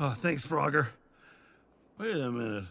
Oh, thanks, Frogger. Wait a minute.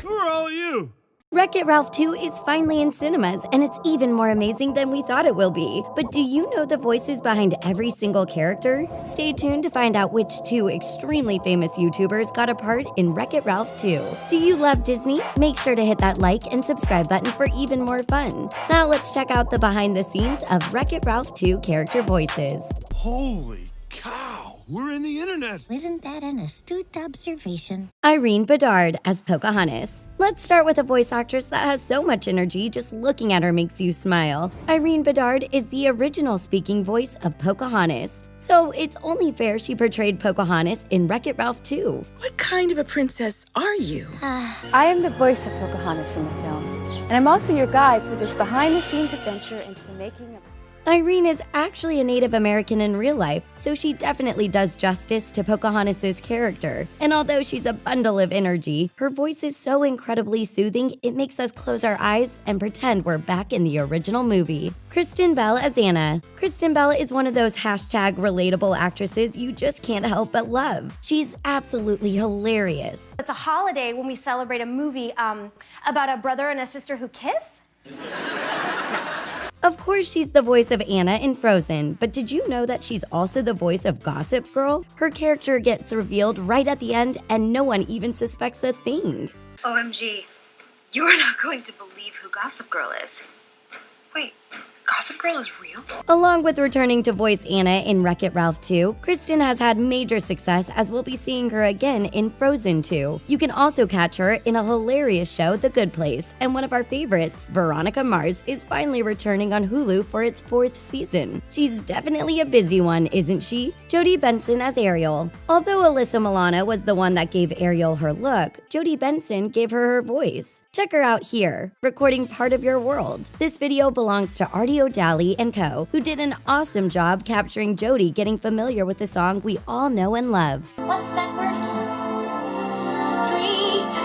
Who are all of you? Wreck-It Ralph 2 is finally in cinemas, and it's even more amazing than we thought it will be. But do you know the voices behind every single character? Stay tuned to find out which two extremely famous YouTubers got a part in Wreck-It Ralph 2. Do you love Disney? Make sure to hit that like and subscribe button for even more fun. Now let's check out the behind the scenes of Wreck-It Ralph 2 character voices. Holy cow! We're in the internet! Isn't that an astute observation? Irene Bedard as Pocahontas. Let's start with a voice actress that has so much energy, just looking at her makes you smile. Irene Bedard is the original speaking voice of Pocahontas, so it's only fair she portrayed Pocahontas in Wreck-It Ralph 2. What kind of a princess are you? I am the voice of Pocahontas in the film, and I'm also your guide for this behind-the-scenes adventure into the making of... Irene is actually a Native American in real life, so she definitely does justice to Pocahontas' character. And although she's a bundle of energy, her voice is so incredibly soothing it makes us close our eyes and pretend we're back in the original movie. Kristen Bell as Anna. Kristen Bell is one of those hashtag relatable actresses you just can't help but love. She's absolutely hilarious. It's a holiday when we celebrate a movie about a brother and a sister who kiss. Of course, she's the voice of Anna in Frozen, but did you know that she's also the voice of Gossip Girl? Her character gets revealed right at the end, and no one even suspects a thing. OMG, you're not going to believe who Gossip Girl is. Wait, Gossip Girl is real? Along with returning to voice Anna in Wreck-It Ralph 2, Kristen has had major success as we'll be seeing her again in Frozen 2. You can also catch her in a hilarious show, The Good Place, and one of our favorites, Veronica Mars, is finally returning on Hulu for its 4th season. She's definitely a busy one, isn't she? Jodie Benson as Ariel. Although Alyssa Milano was the one that gave Ariel her look, Jodie Benson gave her voice. Check her out here, recording Part of Your World. This video belongs to Artie O'Daly and Co., who did an awesome job capturing Jodie getting familiar with the song we all know and love. What's that word again? Street.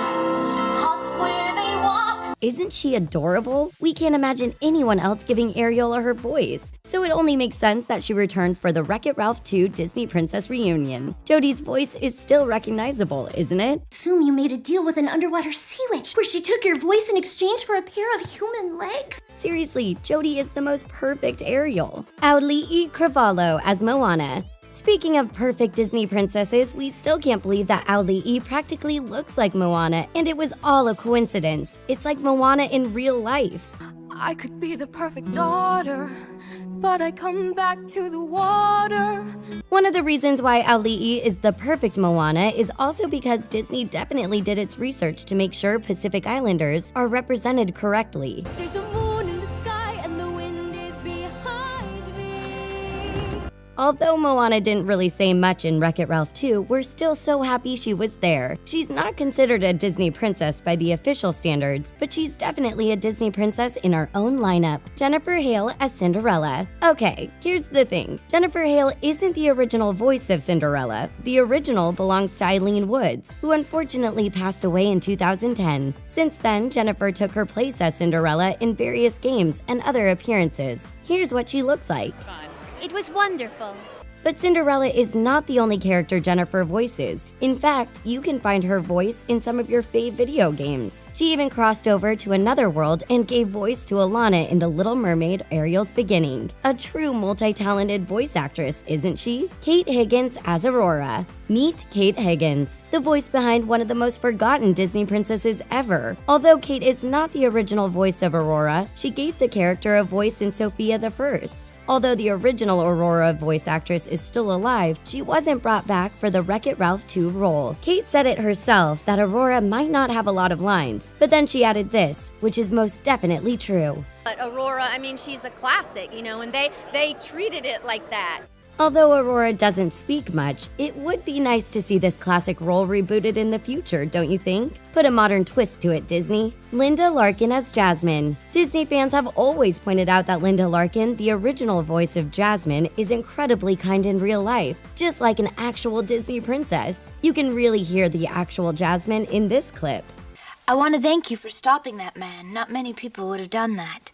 Hop where they walk. Isn't she adorable? We can't imagine anyone else giving Ariel her voice, so it only makes sense that she returned for the Wreck-It Ralph 2 Disney Princess reunion. Jodie's voice is still recognizable, isn't it? Assume you made a deal with an underwater sea witch where she took your voice in exchange for a pair of human legs? Seriously, Jodie is the most perfect Ariel. Auli'i Cravalho as Moana. Speaking of perfect Disney princesses, we still can't believe that Auli'i practically looks like Moana, and it was all a coincidence. It's like Moana in real life. I could be the perfect daughter, but I come back to the water. One of the reasons why Auli'i is the perfect Moana is also because Disney definitely did its research to make sure Pacific Islanders are represented correctly. There's a moon in the sky and the wind is behind me. Although Moana didn't really say much in Wreck-It Ralph 2, we're still so happy she was there. She's not considered a Disney princess by the official standards, but she's definitely a Disney princess in our own lineup. Jennifer Hale as Cinderella. Okay, here's the thing. Jennifer Hale isn't the original voice of Cinderella. The original belongs to Eileen Woods, who unfortunately passed away in 2010. Since then, Jennifer took her place as Cinderella in various games and other appearances. Here's what she looks like. It was wonderful. But Cinderella is not the only character Jennifer voices. In fact, you can find her voice in some of your fave video games. She even crossed over to another world and gave voice to Alana in The Little Mermaid: Ariel's Beginning. A true multi-talented voice actress, isn't she? Kate Higgins as Aurora. Meet Kate Higgins, the voice behind one of the most forgotten Disney princesses ever. Although Kate is not the original voice of Aurora, she gave the character a voice in Sophia the First. Although the original Aurora voice actress is still alive, she wasn't brought back for the Wreck-It Ralph 2 role. Kate said it herself that Aurora might not have a lot of lines, but then she added this, which is most definitely true. But Aurora, I mean, she's a classic, you know, and they treated it like that. Although Aurora doesn't speak much, it would be nice to see this classic role rebooted in the future, don't you think? Put a modern twist to it, Disney. Linda Larkin as Jasmine. Disney fans have always pointed out that Linda Larkin, the original voice of Jasmine, is incredibly kind in real life, just like an actual Disney princess. You can really hear the actual Jasmine in this clip. I want to thank you for stopping that man. Not many people would have done that.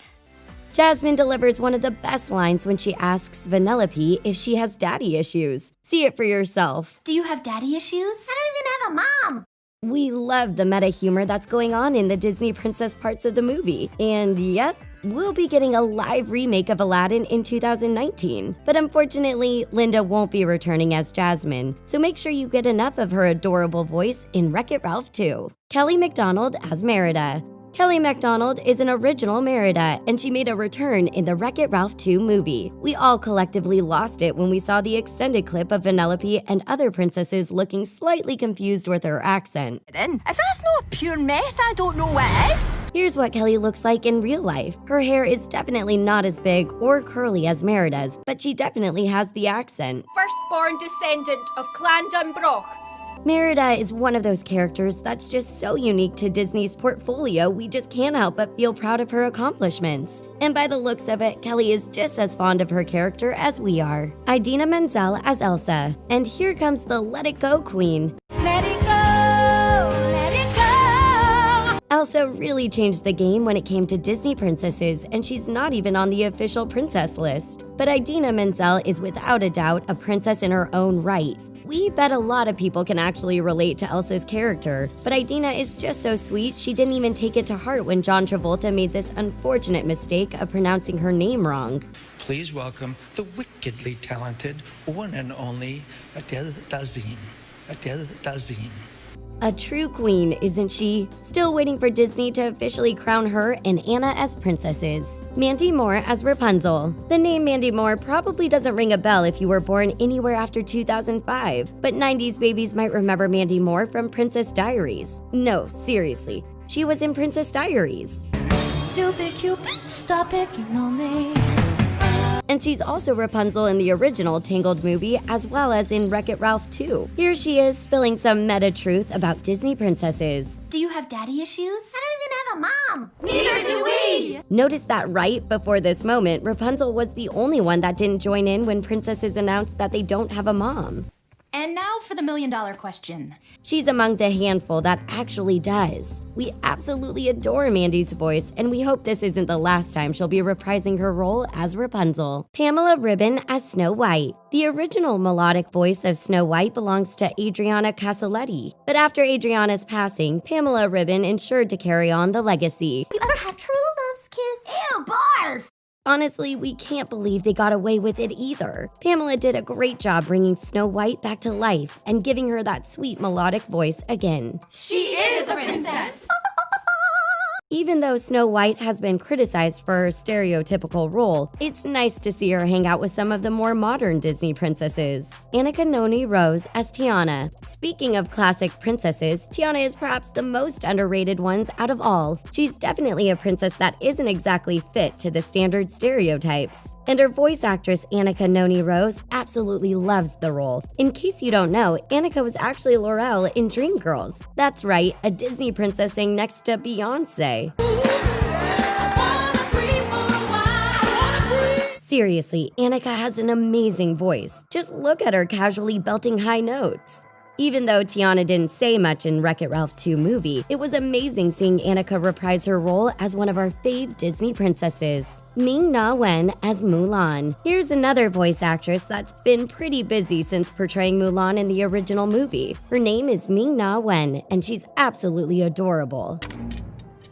Jasmine delivers one of the best lines when she asks Vanellope if she has daddy issues. See it for yourself. Do you have daddy issues? I don't even have a mom. We love the meta humor that's going on in the Disney princess parts of the movie. And yep, we'll be getting a live remake of Aladdin in 2019. But unfortunately, Linda won't be returning as Jasmine, so make sure you get enough of her adorable voice in Wreck-It Ralph 2. Kelly Macdonald as Merida. Kelly Macdonald is an original Merida, and she made a return in the Wreck-It Ralph 2 movie. We all collectively lost it when we saw the extended clip of Vanellope and other princesses looking slightly confused with her accent. If that's not a pure mess, I don't know what is. Here's what Kelly looks like in real life. Her hair is definitely not as big or curly as Merida's, but she definitely has the accent. Firstborn descendant of Clan Dunbroch. Merida is one of those characters that's just so unique to Disney's portfolio, we just can't help but feel proud of her accomplishments. And by the looks of it, Kelly is just as fond of her character as we are. Idina Menzel as Elsa. And here comes the Let It Go queen. Let it go, let it go. Elsa really changed the game when it came to Disney princesses, and she's not even on the official princess list. But Idina Menzel is without a doubt a princess in her own right. We bet a lot of people can actually relate to Elsa's character, but Idina is just so sweet she didn't even take it to heart when John Travolta made this unfortunate mistake of pronouncing her name wrong. Please welcome the wickedly talented one and only Adele Dazeem. Adele Dazeem. A true queen, isn't she? Still waiting for Disney to officially crown her and Anna as princesses. Mandy Moore as Rapunzel. The name Mandy Moore probably doesn't ring a bell if you were born anywhere after 2005, but 90s babies might remember Mandy Moore from Princess Diaries. No, seriously, she was in Princess Diaries. Stupid Cupid, stop picking on me. And she's also Rapunzel in the original Tangled movie as well as in Wreck-It Ralph 2. Here she is spilling some meta truth about Disney princesses. Do you have daddy issues? I don't even have a mom. Neither do we. Notice that right before this moment, Rapunzel was the only one that didn't join in when princesses announced that they don't have a mom. And now for the million-dollar question. She's among the handful that actually does. We absolutely adore Mandy's voice, and we hope this isn't the last time she'll be reprising her role as Rapunzel. Pamela Ribon as Snow White. The original melodic voice of Snow White belongs to Adriana Casoletti, but after Adriana's passing, Pamela Ribon ensured to carry on the legacy. You ever had true love's kiss? Ew, barf. Honestly, we can't believe they got away with it either. Pamela did a great job bringing Snow White back to life and giving her that sweet melodic voice again. She is a princess. Even though Snow White has been criticized for her stereotypical role, it's nice to see her hang out with some of the more modern Disney princesses. Annika Noni Rose as Tiana. Speaking of classic princesses, Tiana is perhaps the most underrated ones out of all. She's definitely a princess that isn't exactly fit to the standard stereotypes. And her voice actress Annika Noni Rose absolutely loves the role. In case you don't know, Annika was actually Laurel in Dreamgirls. That's right, a Disney princess sang next to Beyonce. Seriously, Annika has an amazing voice. Just look at her casually belting high notes. Even though Tiana didn't say much in Wreck-It Ralph 2 movie, it was amazing seeing Annika reprise her role as one of our fave Disney princesses. Ming-Na Wen as Mulan. Here's another voice actress that's been pretty busy since portraying Mulan in the original movie. Her name is Ming-Na Wen, and she's absolutely adorable.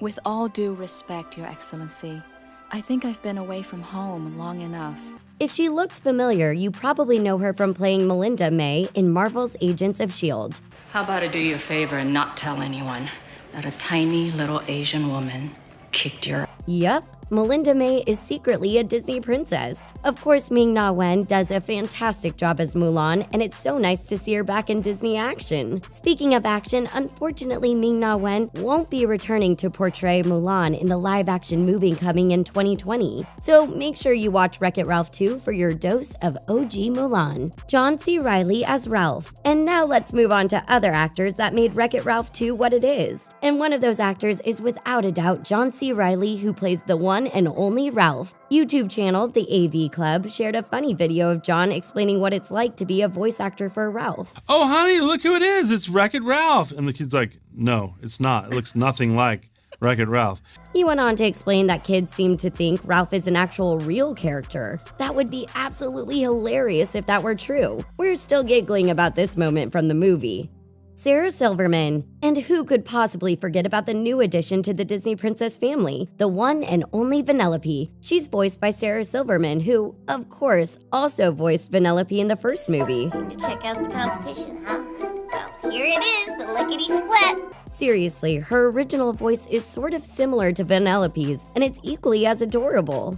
With all due respect, Your Excellency, I think I've been away from home long enough. If she looks familiar, you probably know her from playing Melinda May in Marvel's Agents of S.H.I.E.L.D. How about I do you a favor and not tell anyone that a tiny little Asian woman kicked your... Yup, Melinda May is secretly a Disney princess. Of course, Ming-Na Wen does a fantastic job as Mulan, and it's so nice to see her back in Disney action. Speaking of action, unfortunately, Ming-Na Wen won't be returning to portray Mulan in the live-action movie coming in 2020. So make sure you watch Wreck-It Ralph 2 for your dose of OG Mulan. John C. Reilly as Ralph. And now let's move on to other actors that made Wreck-It Ralph 2 what it is. And one of those actors is without a doubt John C. Reilly, who plays the one and only Ralph. YouTube channel The AV Club shared a funny video of John explaining what it's like to be a voice actor for Ralph. Oh, honey, look who it is. It's Wreck-It Ralph. And the kid's like, no, it's not. It looks nothing like Wreck-It Ralph. He went on to explain that kids seem to think Ralph is an actual real character. That would be absolutely hilarious if that were true. We're still giggling about this moment from the movie. Sarah Silverman. And who could possibly forget about the new addition to the Disney princess family, the one and only Vanellope. She's voiced by Sarah Silverman, who, of course, also voiced Vanellope in the first movie. To check out the competition, huh? Well, here it is, the lickety-split. Seriously, her original voice is sort of similar to Vanellope's, and it's equally as adorable.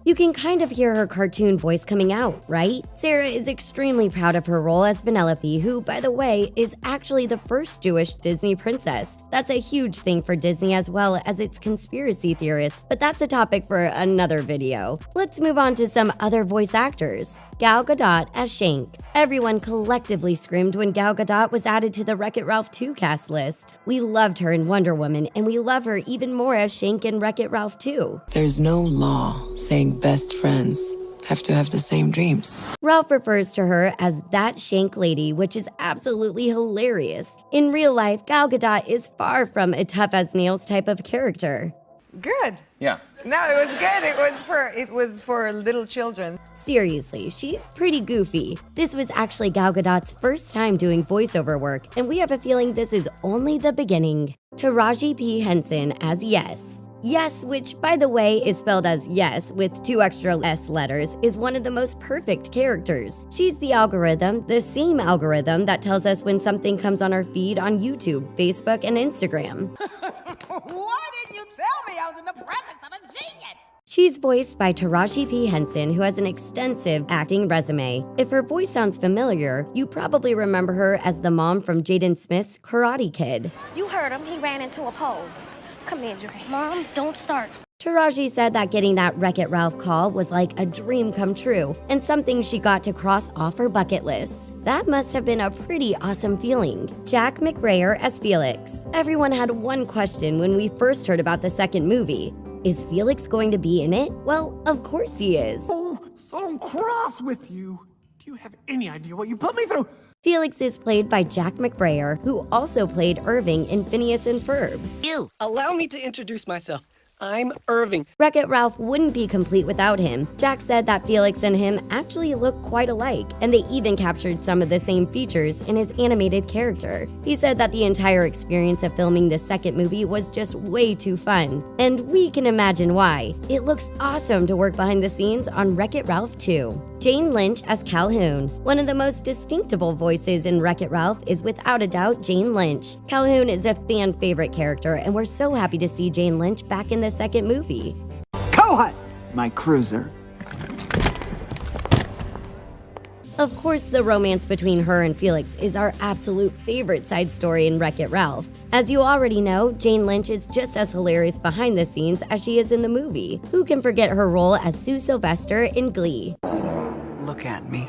You can kind of hear her cartoon voice coming out, right? Sarah is extremely proud of her role as Vanellope, who, by the way, is actually the first Jewish Disney princess. That's a huge thing for Disney as well as its conspiracy theorists, but that's a topic for another video. Let's move on to some other voice actors. Gal Gadot as Shank. Everyone collectively screamed when Gal Gadot was added to the Wreck-It Ralph 2 cast list. We loved her in Wonder Woman, and we love her even more as Shank in Wreck-It Ralph 2. There's no law saying best friends have to have the same dreams. Ralph refers to her as that Shank lady, which is absolutely hilarious. In real life, Gal Gadot is far from a tough-as-nails type of character. Good. Yeah. No, it was good. It was for little children. Seriously, she's pretty goofy. This was actually Gal Gadot's first time doing voiceover work, and we have a feeling this is only the beginning. Taraji P. Henson as Yes. Yes, which, by the way, is spelled as yes with 2 extra S letters, is one of the most perfect characters. She's the same algorithm that tells us when something comes on our feed on YouTube, Facebook, and Instagram. Why didn't you tell me I was in the presence of a genius? She's voiced by Taraji P. Henson, who has an extensive acting resume. If her voice sounds familiar, you probably remember her as the mom from Jaden Smith's Karate Kid. You heard him. He ran into a pole. Come here, Dre. Mom, don't start. Taraji said that getting that Wreck-It Ralph call was like a dream come true and something she got to cross off her bucket list. That must have been a pretty awesome feeling. Jack McBrayer as Felix. Everyone had one question when we first heard about the second movie. Is Felix going to be in it? Well, of course he is. Oh, so cross with you. Do you have any idea what you put me through? Felix is played by Jack McBrayer, who also played Irving in Phineas and Ferb. Ew. Allow me to introduce myself. I'm Irving. Wreck-It Ralph wouldn't be complete without him. Jack said that Felix and him actually look quite alike, and they even captured some of the same features in his animated character. He said that the entire experience of filming the second movie was just way too fun, and we can imagine why. It looks awesome to work behind the scenes on Wreck-It Ralph 2. Jane Lynch as Calhoun. One of the most distinctive voices in Wreck-It Ralph is without a doubt Jane Lynch. Calhoun is a fan favorite character, and we're so happy to see Jane Lynch back in the second movie. Cohut, my cruiser. Of course, the romance between her and Felix is our absolute favorite side story in Wreck-It Ralph. As you already know, Jane Lynch is just as hilarious behind the scenes as she is in the movie. Who can forget her role as Sue Sylvester in Glee? Look at me.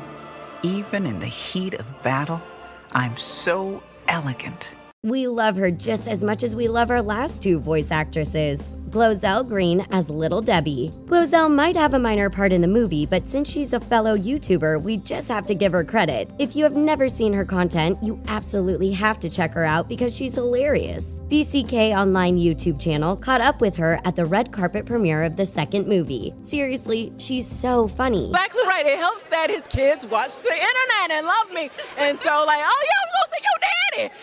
Even in the heat of battle, I'm so elegant. We love her just as much as we love our last 2 voice actresses. Glozell Green as Little Debbie. Glozell might have a minor part in the movie, but since she's a fellow YouTuber, we just have to give her credit. If you have never seen her content, you absolutely have to check her out because she's hilarious. BCK Online YouTube channel caught up with her at the red carpet premiere of the second movie. Seriously, she's so funny. Exactly right. It helps that his kids watch the internet and love me. And so like, oh yeah, I'm gonna see your daddy.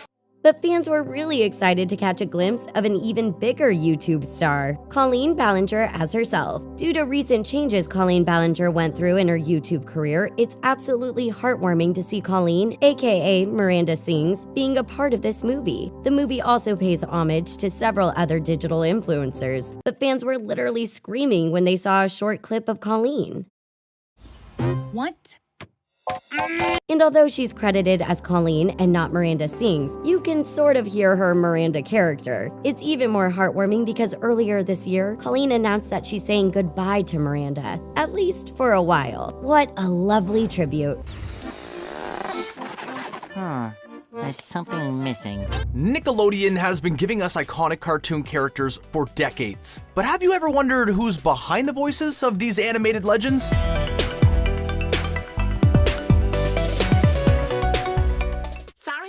But fans were really excited to catch a glimpse of an even bigger YouTube star, Colleen Ballinger as herself. Due to recent changes Colleen Ballinger went through in her YouTube career, it's absolutely heartwarming to see Colleen, aka Miranda Sings, being a part of this movie. The movie also pays homage to several other digital influencers, but fans were literally screaming when they saw a short clip of Colleen. What? And although she's credited as Colleen and not Miranda Sings, you can sort of hear her Miranda character. It's even more heartwarming because earlier this year, Colleen announced that she's saying goodbye to Miranda, at least for a while. What a lovely tribute. There's something missing. Nickelodeon has been giving us iconic cartoon characters for decades. But have you ever wondered who's behind the voices of these animated legends?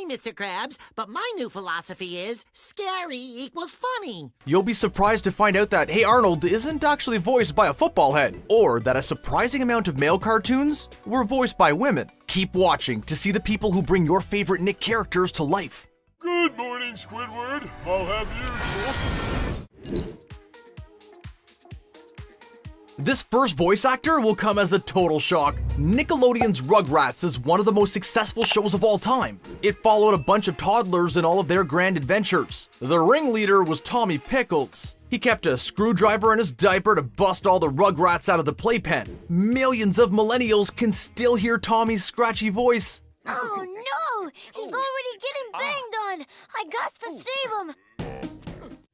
Mr. Mr. Krabs, but my new philosophy is scary equals funny. You'll be surprised to find out that Hey Arnold isn't actually voiced by a football head, or that a surprising amount of male cartoons were voiced by women. Keep watching to see the people who bring your favorite Nick characters to life. Good morning, Squidward. I'll have usual. This first voice actor will come as a total shock. Nickelodeon's Rugrats is one of the most successful shows of all time. It followed a bunch of toddlers in all of their grand adventures. The ringleader was Tommy Pickles. He kept a screwdriver in his diaper to bust all the Rugrats out of the playpen. Millions of millennials can still hear Tommy's scratchy voice. Oh no! He's already getting banged on! I got to save him!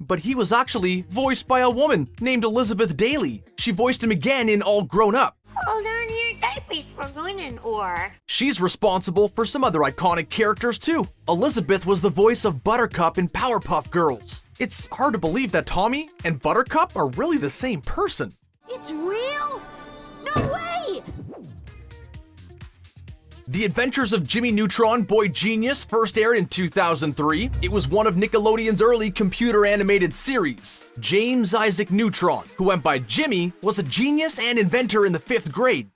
But he was actually voiced by a woman named Elizabeth Daly. She voiced him again in All Grown Up. Hold on to your diapers for winning, or... She's responsible for some other iconic characters too. Elizabeth was the voice of Buttercup in Powerpuff Girls. It's hard to believe that Tommy and Buttercup are really the same person. It's real? No way! The Adventures of Jimmy Neutron Boy Genius first aired in 2003. It was one of Nickelodeon's early computer animated series. James Isaac Neutron, who went by Jimmy, was a genius and inventor in the 5th grade.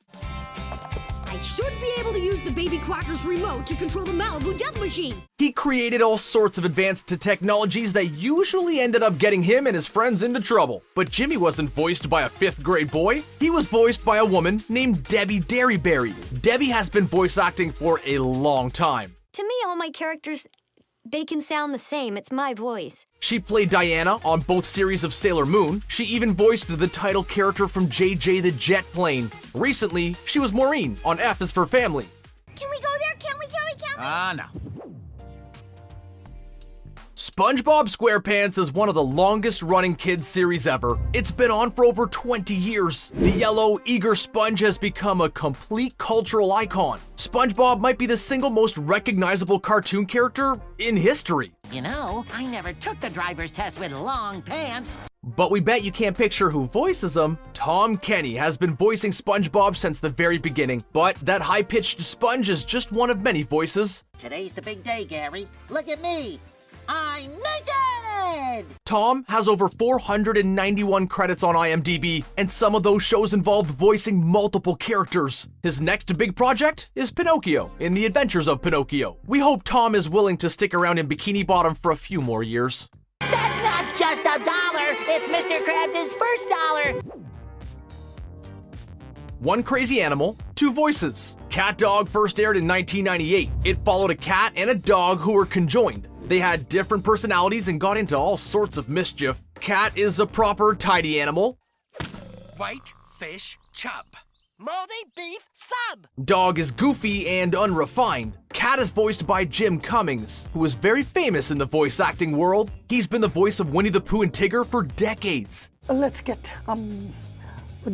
I should be able to use the Baby Quacker's remote to control the Malibu Death Machine. He created all sorts of advanced technologies that usually ended up getting him and his friends into trouble. But Jimmy wasn't voiced by a 5th grade boy. He was voiced by a woman named Debbie Derryberry. Debbie has been voice acting for a long time. To me, all my characters, they can sound the same. It's my voice. She played Diana on both series of Sailor Moon. She even voiced the title character from JJ the Jet Plane. Recently, she was Maureen on F is for Family. Can we go there? Can we? No. SpongeBob SquarePants is one of the longest running kids series ever. It's been on for over 20 years. The yellow, eager sponge has become a complete cultural icon. SpongeBob might be the single most recognizable cartoon character in history. You know, I never took the driver's test with long pants. But we bet you can't picture who voices him. Tom Kenny has been voicing SpongeBob since the very beginning, but that high-pitched sponge is just one of many voices. Today's the big day, Gary. Look at me. I'm naked! Tom has over 491 credits on IMDb, and some of those shows involved voicing multiple characters. His next big project is Pinocchio in The Adventures of Pinocchio. We hope Tom is willing to stick around in Bikini Bottom for a few more years. That's not just $1. It's Mr. Krabs' first dollar. One crazy animal, two voices. Cat Dog first aired in 1998. It followed a cat and a dog who were conjoined. They had different personalities and got into all sorts of mischief. Cat is a proper tidy animal. White fish chub. Moldy beef sub. Dog is goofy and unrefined. Cat is voiced by Jim Cummings, who is very famous in the voice acting world. He's been the voice of Winnie the Pooh and Tigger for decades. Let's get,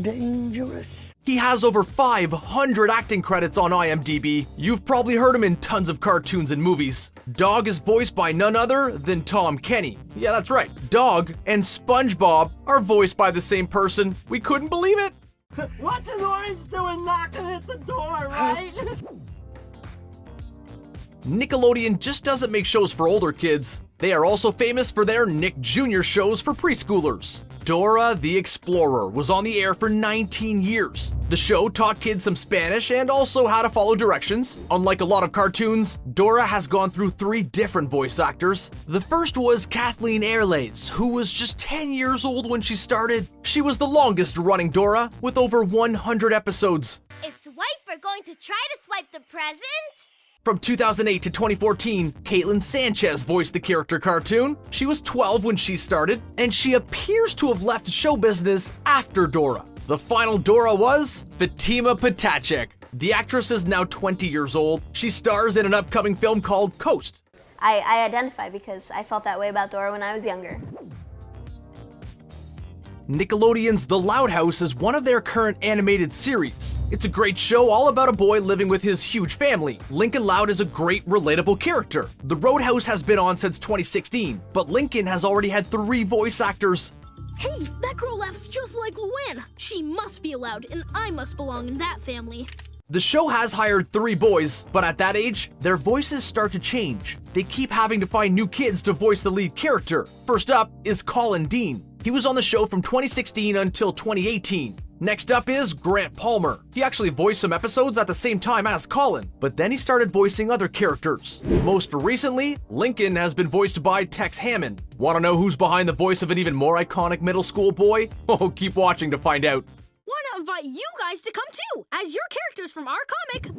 dangerous. He has over 500 acting credits on IMDb. You've probably heard him in tons of cartoons and movies. Dog is voiced by none other than Tom Kenny. Yeah, that's right. Dog and SpongeBob are voiced by the same person. We couldn't believe it. What's an orange doing knocking at the door, right? Nickelodeon just doesn't make shows for older kids. They are also famous for their Nick Jr. shows for preschoolers. Dora the Explorer was on the air for 19 years. The show taught kids some Spanish and also how to follow directions. Unlike a lot of cartoons, Dora has gone through 3 different voice actors. The first was Kathleen Airlays, who was just 10 years old when she started. She was the longest running Dora, with over 100 episodes. Is Swiper going to try to swipe the present? From 2008 to 2014, Caitlin Sanchez voiced the character cartoon. She was 12 when she started, and she appears to have left show business after Dora. The final Dora was Fatima Patachek. The actress is now 20 years old. She stars in an upcoming film called Coast. I identify because I felt that way about Dora when I was younger. Nickelodeon's The Loud House is one of their current animated series. It's a great show all about a boy living with his huge family. Lincoln Loud is a great, relatable character. The Roadhouse has been on since 2016, but Lincoln has already had 3 voice actors. Hey, that girl laughs just like Luann. She must be allowed, and I must belong in that family. The show has hired 3 boys, but at that age, their voices start to change. They keep having to find new kids to voice the lead character. First up is Colin Dean. He was on the show from 2016 until 2018. Next up is Grant Palmer. He actually voiced some episodes at the same time as Colin, but then he started voicing other characters. Most recently, Lincoln has been voiced by Tex Hammond. Want to know who's behind the voice of an even more iconic middle school boy? Oh, keep watching to find out. Why not invite you guys to come too, as your characters from our comic?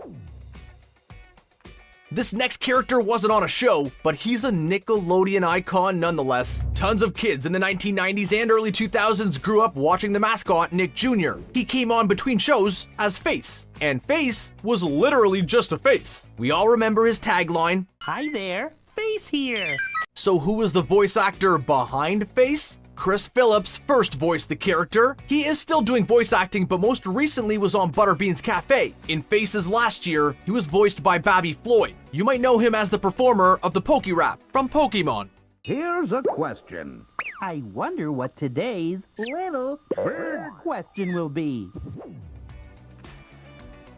This next character wasn't on a show, but he's a Nickelodeon icon nonetheless. Tons of kids in the 1990s and early 2000s grew up watching the mascot Nick Jr. He came on between shows as Face, and Face was literally just a face. We all remember his tagline, "Hi there, Face here." So who was the voice actor behind Face? Chris Phillips first voiced the character. He is still doing voice acting, but most recently was on Butterbean's Cafe. In Faces last year, he was voiced by Babby Floyd. You might know him as the performer of the Poke Rap from Pokemon. Here's a question. I wonder what today's little big question will be.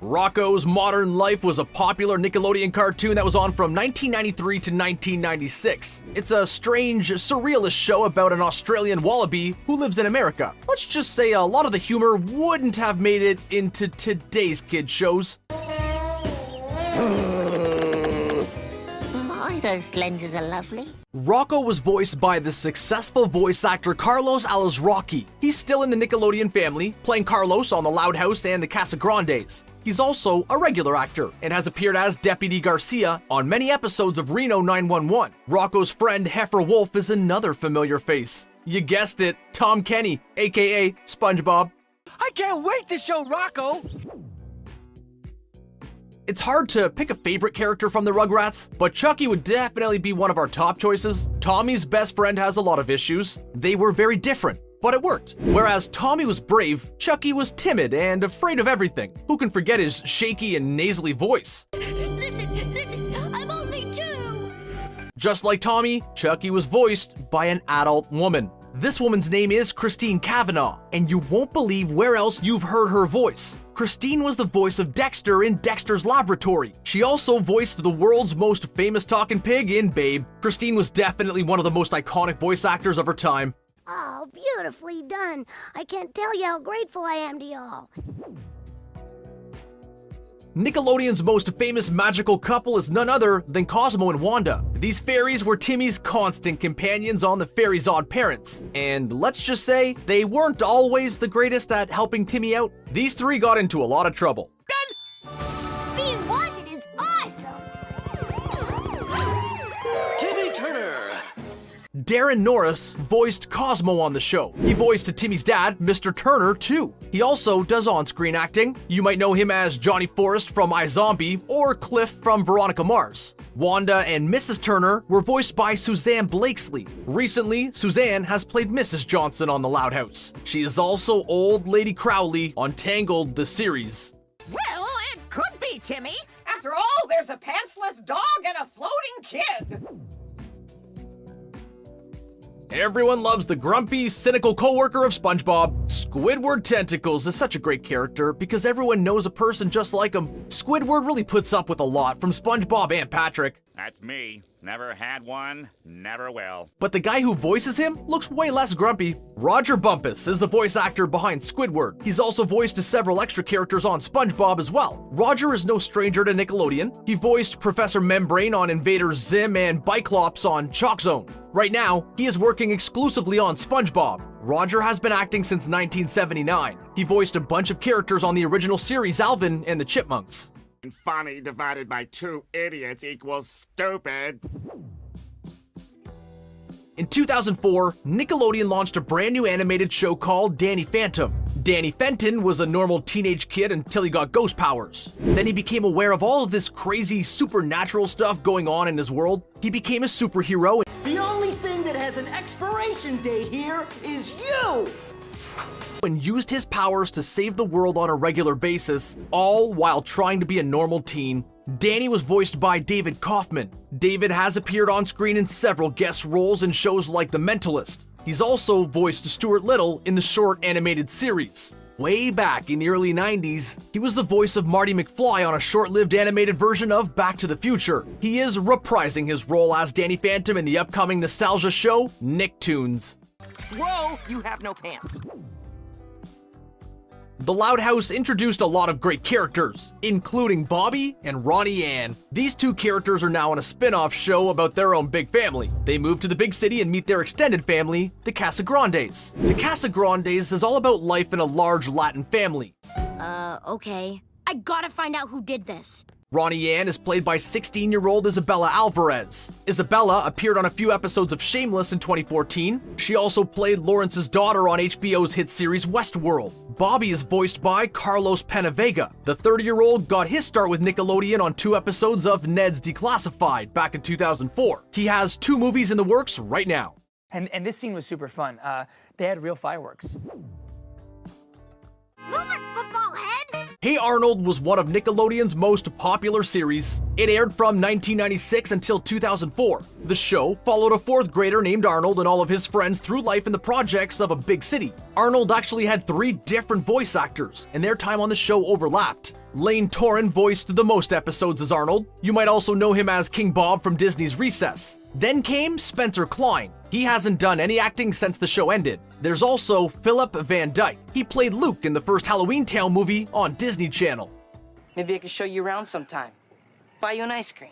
Rocko's Modern Life was a popular Nickelodeon cartoon that was on from 1993 to 1996. It's a strange, surrealist show about an Australian wallaby who lives in America. Let's just say a lot of the humor wouldn't have made it into today's kid shows. My, those lenses are lovely. Rocko was voiced by the successful voice actor Carlos Alazraqui. He's still in the Nickelodeon family, playing Carlos on The Loud House and The Casagrandes. He's also a regular actor and has appeared as Deputy Garcia on many episodes of Reno 911. Rocko's friend Heifer Wolf is another familiar face. You guessed it, Tom Kenny, aka SpongeBob. I can't wait to show Rocko! It's hard to pick a favorite character from the Rugrats, but Chucky would definitely be one of our top choices. Tommy's best friend has a lot of issues. They were very different, but it worked. Whereas Tommy was brave, Chucky was timid and afraid of everything. Who can forget his shaky and nasally voice? Listen, I'm only 2! Just like Tommy, Chucky was voiced by an adult woman. This woman's name is Christine Cavanaugh, and you won't believe where else you've heard her voice. Christine was the voice of Dexter in Dexter's Laboratory. She also voiced the world's most famous talking pig in Babe. Christine was definitely one of the most iconic voice actors of her time. Oh, beautifully done. I can't tell you how grateful I am to y'all. Nickelodeon's most famous magical couple is none other than Cosmo and Wanda. These fairies were Timmy's constant companions on the Fairies' Odd Parents. And let's just say, they weren't always the greatest at helping Timmy out. These 3 got into a lot of trouble. Being wanted is awesome! Timmy Turner! Darren Norris voiced Cosmo on the show. He voiced Timmy's dad, Mr. Turner, too. He also does on-screen acting. You might know him as Johnny Forrest from iZombie or Cliff from Veronica Mars. Wanda and Mrs. Turner were voiced by Suzanne Blakesley. Recently, Suzanne has played Mrs. Johnson on The Loud House. She is also Old Lady Crowley on Tangled, the series. Well, it could be, Timmy. After all, there's a pantsless dog and a floating kid. Everyone loves the grumpy, cynical co-worker of SpongeBob. Squidward Tentacles is such a great character because everyone knows a person just like him. Squidward really puts up with a lot from SpongeBob and Patrick. That's me. Never had one, never will. But the guy who voices him looks way less grumpy. Roger Bumpus is the voice actor behind Squidward. He's also voiced several extra characters on SpongeBob as well. Roger is no stranger to Nickelodeon. He voiced Professor Membrane on Invader Zim and Biclops on Chalk Zone. Right now, he is working exclusively on SpongeBob. Roger has been acting since 1979. He voiced a bunch of characters on the original series Alvin and the Chipmunks. Funny divided by 2 idiots equals stupid. In 2004, Nickelodeon launched a brand new animated show called Danny Phantom. Danny Fenton was a normal teenage kid until he got ghost powers. Then he became aware of all of this crazy supernatural stuff going on in his world. He became a superhero. The only thing that has an expiration date here is you! And used his powers to save the world on a regular basis, all while trying to be a normal teen. Danny was voiced by David Kaufman. David has appeared on screen in several guest roles in shows like The Mentalist. He's also voiced Stuart Little in the short animated series. Way back in the early 90s, he was the voice of Marty McFly on a short-lived animated version of Back to the Future. He is reprising his role as Danny Phantom in the upcoming nostalgia show, Nicktoons. Whoa, you have no pants. The Loud House introduced a lot of great characters, including Bobby and Ronnie Ann. These two characters are now on a spin-off show about their own big family. They move to the big city and meet their extended family, the Casagrandes. The Casagrandes is all about life in a large Latin family. Okay. I gotta find out who did this. Ronnie Ann is played by 16-year-old Isabella Alvarez. Isabella appeared on a few episodes of Shameless in 2014. She also played Lawrence's daughter on HBO's hit series Westworld. Bobby is voiced by Carlos Penavega. The 30-year-old got his start with Nickelodeon on 2 episodes of Ned's Declassified back in 2004. He has 2 movies in the works right now. And this scene was super fun. They had real fireworks. Move it, football head! Hey Arnold was one of Nickelodeon's most popular series. It aired from 1996 until 2004. The show followed a 4th grader named Arnold and all of his friends through life in the projects of a big city. Arnold actually had 3 different voice actors, and their time on the show overlapped. Lane Torren voiced the most episodes as Arnold. You might also know him as King Bob from Disney's Recess. Then came Spencer Klein. He hasn't done any acting since the show ended. There's also Philip Van Dyke. He played Luke in the first Halloween Town movie on Disney Channel. Maybe I could show you around sometime. Buy you an ice cream.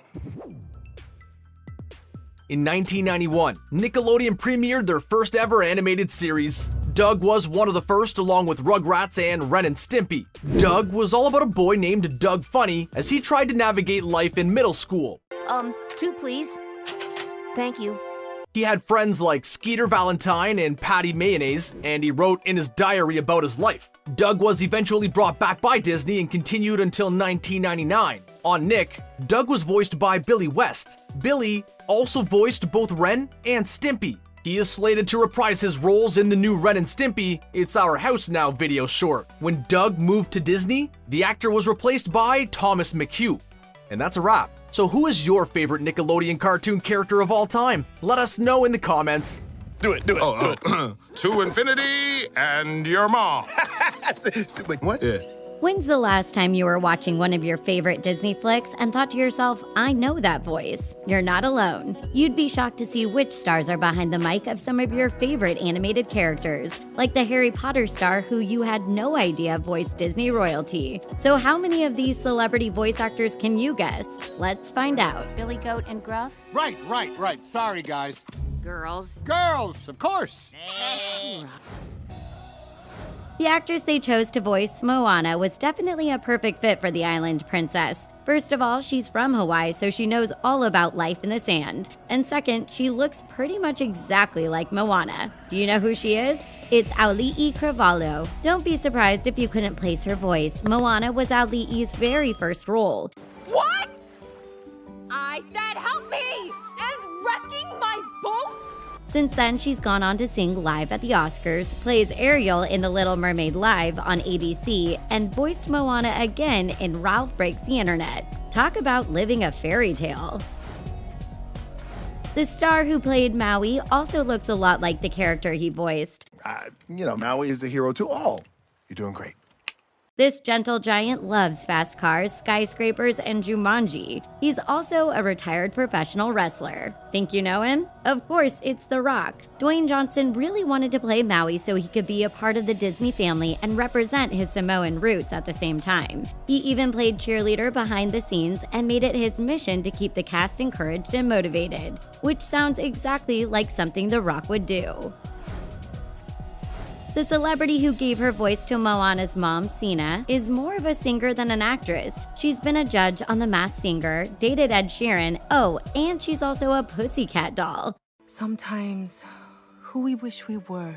In 1991, Nickelodeon premiered their first ever animated series. Doug was one of the first, along with Rugrats and Ren and Stimpy. Doug was all about a boy named Doug Funny as he tried to navigate life in middle school. 2 please. Thank you. He had friends like Skeeter Valentine and Patty Mayonnaise, and he wrote in his diary about his life. Doug was eventually brought back by Disney and continued until 1999. On Nick, Doug was voiced by Billy West. Billy also voiced both Ren and Stimpy. He is slated to reprise his roles in the new Ren and Stimpy It's Our House Now video short. When Doug moved to Disney, the actor was replaced by Thomas McHugh. And that's a wrap. So who is your favorite Nickelodeon cartoon character of all time? Let us know in the comments. Do it. To infinity and your mom. Wait, what? Yeah. When's the last time you were watching one of your favorite Disney flicks and thought to yourself, I know that voice? You're not alone. You'd be shocked to see which stars are behind the mic of some of your favorite animated characters, like the Harry Potter star who you had no idea voiced Disney royalty. So how many of these celebrity voice actors can you guess? Let's find out. Billy Goat and Gruff? Right. Sorry, guys. Girls. Girls, of course. The actress they chose to voice Moana was definitely a perfect fit for the island princess. First of all, she's from Hawaii, so she knows all about life in the sand. And second, she looks pretty much exactly like Moana. Do you know who she is? It's Auli'i Cravalho. Don't be surprised if you couldn't place her voice. Moana was Auli'i's very first role. What? I said help me! And wrecking my boat? Since then, she's gone on to sing live at the Oscars, plays Ariel in The Little Mermaid Live on ABC, and voiced Moana again in Ralph Breaks the Internet. Talk about living a fairy tale. The star who played Maui also looks a lot like the character he voiced. Maui is a hero to all. You're doing great. This gentle giant loves fast cars, skyscrapers, and Jumanji. He's also a retired professional wrestler. Think you know him? Of course, it's The Rock. Dwayne Johnson really wanted to play Maui so he could be a part of the Disney family and represent his Samoan roots at the same time. He even played cheerleader behind the scenes and made it his mission to keep the cast encouraged and motivated, which sounds exactly like something The Rock would do. The celebrity who gave her voice to Moana's mom, Sina, is more of a singer than an actress. She's been a judge on The Masked Singer, dated Ed Sheeran, and she's also a pussycat doll. Sometimes, who we wish we were,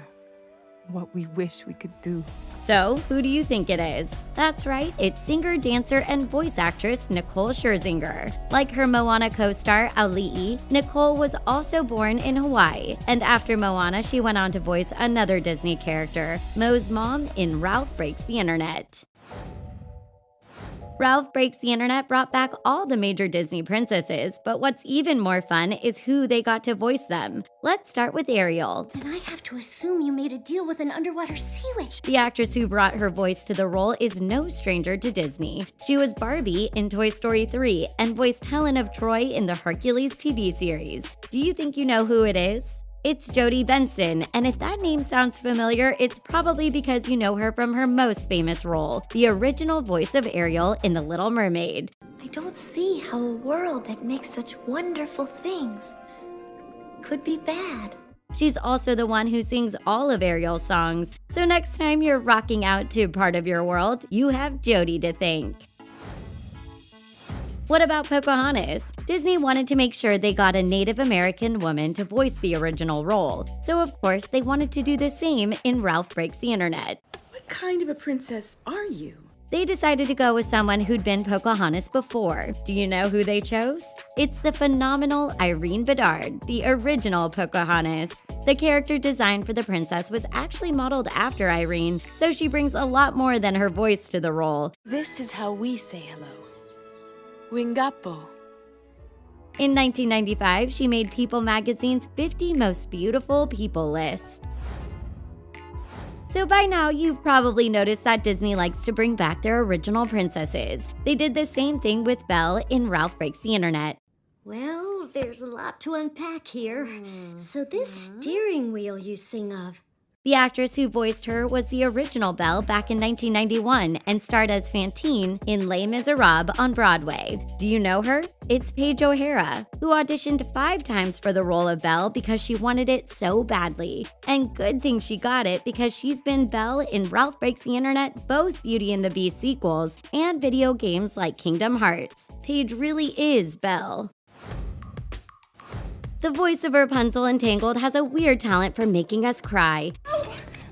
what we wish we could do. So, who do you think it is? That's right, it's singer, dancer, and voice actress Nicole Scherzinger. Like her Moana co-star Auli'i, Nicole was also born in Hawaii, and after Moana, she went on to voice another Disney character, Mo's mom in Ralph Breaks the Internet. Ralph Breaks the Internet brought back all the major Disney princesses, but what's even more fun is who they got to voice them. Let's start with Ariel. Then I have to assume you made a deal with an underwater sea witch. The actress who brought her voice to the role is no stranger to Disney. She was Barbie in Toy Story 3 and voiced Helen of Troy in the Hercules TV series. Do you think you know who it is? It's Jodie Benson, and if that name sounds familiar, it's probably because you know her from her most famous role, the original voice of Ariel in The Little Mermaid. I don't see how a world that makes such wonderful things could be bad. She's also the one who sings all of Ariel's songs, so next time you're rocking out to Part of Your World, you have Jodie to thank. What about Pocahontas? Disney wanted to make sure they got a Native American woman to voice the original role, so of course they wanted to do the same in Ralph Breaks the Internet. What kind of a princess are you? They decided to go with someone who'd been Pocahontas before. Do you know who they chose? It's the phenomenal Irene Bedard, the original Pocahontas. The character design for the princess was actually modeled after Irene, so she brings a lot more than her voice to the role. This is how we say hello. Wingapo. In 1995, she made People magazine's 50 Most Beautiful People list. So by now, you've probably noticed that Disney likes to bring back their original princesses. They did the same thing with Belle in Ralph Breaks the Internet. Well, there's a lot to unpack here. So this steering wheel you sing of. The actress who voiced her was the original Belle back in 1991 and starred as Fantine in Les Miserables on Broadway. Do you know her? It's Paige O'Hara, who auditioned 5 times for the role of Belle because she wanted it so badly. And good thing she got it because she's been Belle in Ralph Breaks the Internet, both Beauty and the Beast sequels, and video games like Kingdom Hearts. Paige really is Belle. The voice of Rapunzel in Tangled has a weird talent for making us cry.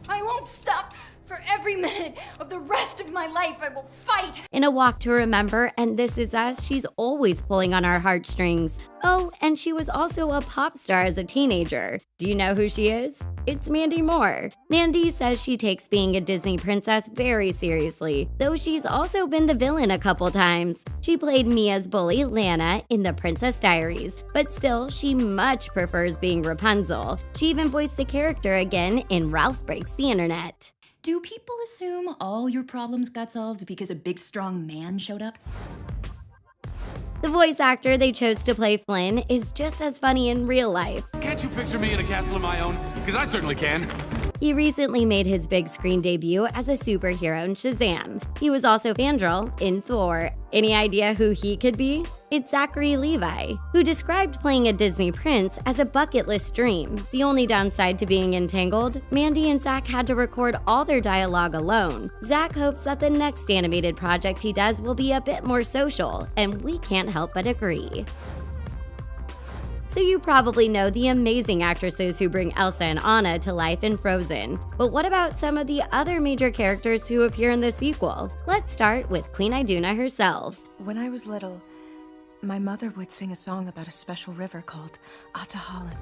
I won't stop. For every minute of the rest of my life, I will fight. In A Walk to Remember and This Is Us, she's always pulling on our heartstrings. Oh, and she was also a pop star as a teenager. Do you know who she is? It's Mandy Moore. Mandy says she takes being a Disney princess very seriously, though she's also been the villain a couple times. She played Mia's bully, Lana, in The Princess Diaries, but still, she much prefers being Rapunzel. She even voiced the character again in Ralph Breaks the Internet. Do people assume all your problems got solved because a big, strong man showed up? The voice actor they chose to play Flynn is just as funny in real life. Can't you picture me in a castle of my own? Because I certainly can. He recently made his big screen debut as a superhero in Shazam. He was also Fandral in Thor. Any idea who he could be? It's Zachary Levi, who described playing a Disney prince as a bucket list dream. The only downside to being entangled, Mandy and Zach had to record all their dialogue alone. Zach hopes that the next animated project he does will be a bit more social, and we can't help but agree. So you probably know the amazing actresses who bring Elsa and Anna to life in Frozen. But what about some of the other major characters who appear in the sequel? Let's start with Queen Iduna herself. When I was little, my mother would sing a song about a special river called Atahalan.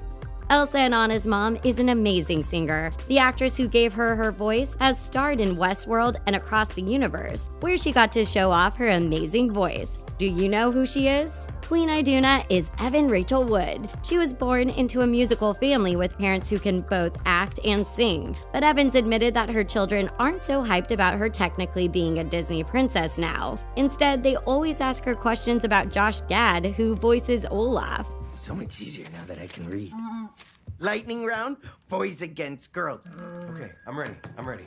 Elsa and Anna's mom is an amazing singer. The actress who gave her her voice has starred in Westworld and Across the Universe, where she got to show off her amazing voice. Do you know who she is? Queen Iduna is Evan Rachel Wood. She was born into a musical family with parents who can both act and sing, but Evans admitted that her children aren't so hyped about her technically being a Disney princess now. Instead, they always ask her questions about Josh Gad, who voices Olaf. So much easier now that I can read. Lightning round, boys against girls. Okay, I'm ready.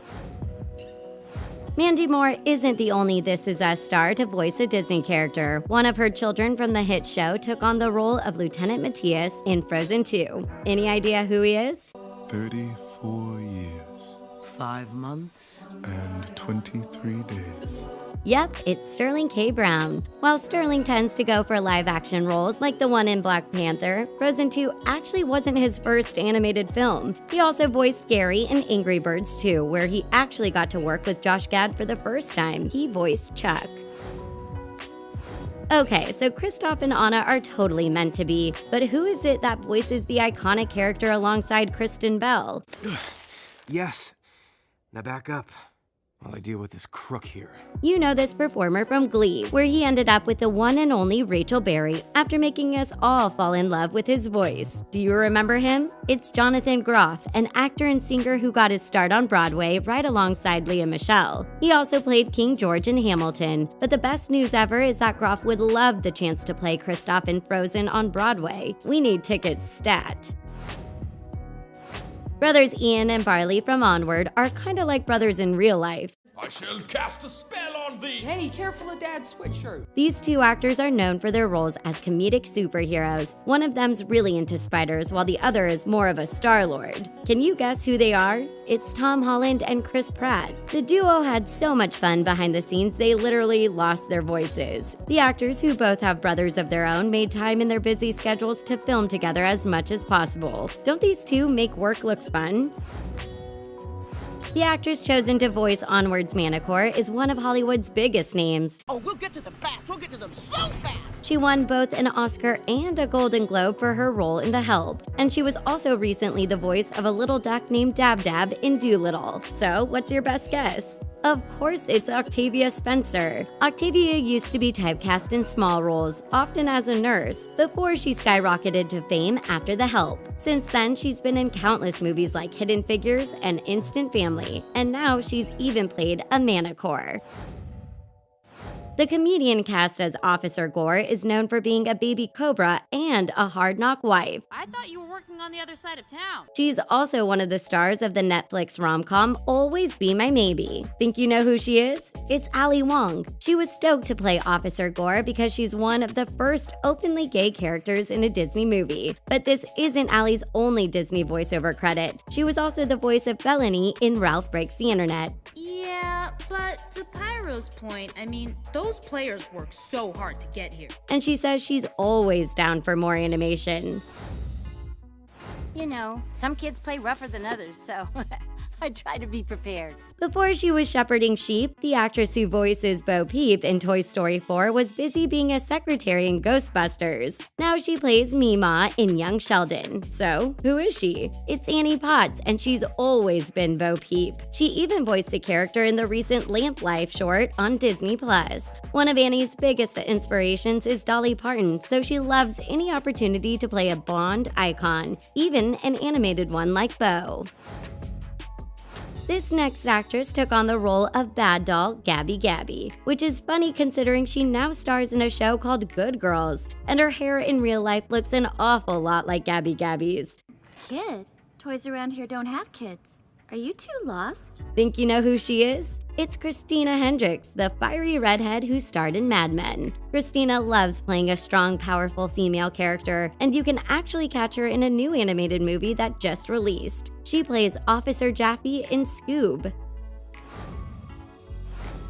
Mandy Moore isn't the only This Is Us star to voice a Disney character. One of her children from the hit show took on the role of Lieutenant Matthias in Frozen 2. Any idea who he is? 34 years. 5 months. And 23 days. Yep, it's Sterling K. Brown. While Sterling tends to go for live-action roles like the one in Black Panther, Frozen 2 actually wasn't his first animated film. He also voiced Gary in Angry Birds 2, where he actually got to work with Josh Gad for the first time. He voiced Chuck. Okay, so Kristoff and Anna are totally meant to be, but who is it that voices the iconic character alongside Kristen Bell? Yes. Now back up. while I deal with this crook here. You know this performer from Glee, where he ended up with the one and only Rachel Berry after making us all fall in love with his voice. Do you remember him? It's Jonathan Groff, an actor and singer who got his start on Broadway right alongside Lea Michele. He also played King George in Hamilton, but the best news ever is that Groff would love the chance to play Kristoff in Frozen on Broadway. We need tickets stat. Brothers Ian and Barley from Onward are kinda like brothers in real life. I shall cast a spell on thee! Hey, careful of Dad's sweatshirt! These two actors are known for their roles as comedic superheroes. One of them's really into spiders, while the other is more of a Star-Lord. Can you guess who they are? It's Tom Holland and Chris Pratt. The duo had so much fun behind the scenes, they literally lost their voices. The actors, who both have brothers of their own, made time in their busy schedules to film together as much as possible. Don't these two make work look fun? The actress chosen to voice Onward's Manticore is one of Hollywood's biggest names. Oh, we'll get to them fast! We'll get to them so fast! She won both an Oscar and a Golden Globe for her role in The Help, and she was also recently the voice of a little duck named Dab Dab in Dolittle. So, what's your best guess? Of course, it's Octavia Spencer. Octavia used to be typecast in small roles, often as a nurse, before she skyrocketed to fame after The Help. Since then, she's been in countless movies like Hidden Figures and Instant Family, and now she's even played a Manticore. The comedian cast as Officer Gore is known for being a baby cobra and a hard-knock wife. I thought you were working on the other side of town. She's also one of the stars of the Netflix rom-com Always Be My Maybe. Think you know who she is? It's Ali Wong. She was stoked to play Officer Gore because she's one of the first openly gay characters in a Disney movie. But this isn't Ali's only Disney voiceover credit. She was also the voice of Bellany in Ralph Breaks the Internet. Yeah, but to Pyro's point, I mean, those players work so hard to get here. And she says she's always down for more animation. You know, some kids play rougher than others, so I try to be prepared. Before she was shepherding sheep, the actress who voices Bo Peep in Toy Story 4 was busy being a secretary in Ghostbusters. Now she plays Meemaw in Young Sheldon. So, who is she? It's Annie Potts, and she's always been Bo Peep. She even voiced a character in the recent Lamp Life short on Disney+. One of Annie's biggest inspirations is Dolly Parton, so she loves any opportunity to play a blonde icon, even an animated one like Bo. This next actress took on the role of bad doll Gabby Gabby, which is funny considering she now stars in a show called Good Girls, and her hair in real life looks an awful lot like Gabby Gabby's. Kid? Toys around here don't have kids. Are you two lost? Think you know who she is? It's Christina Hendricks, the fiery redhead who starred in Mad Men. Christina loves playing a strong, powerful female character, and you can actually catch her in a new animated movie that just released. She plays Officer Jaffe in Scoob.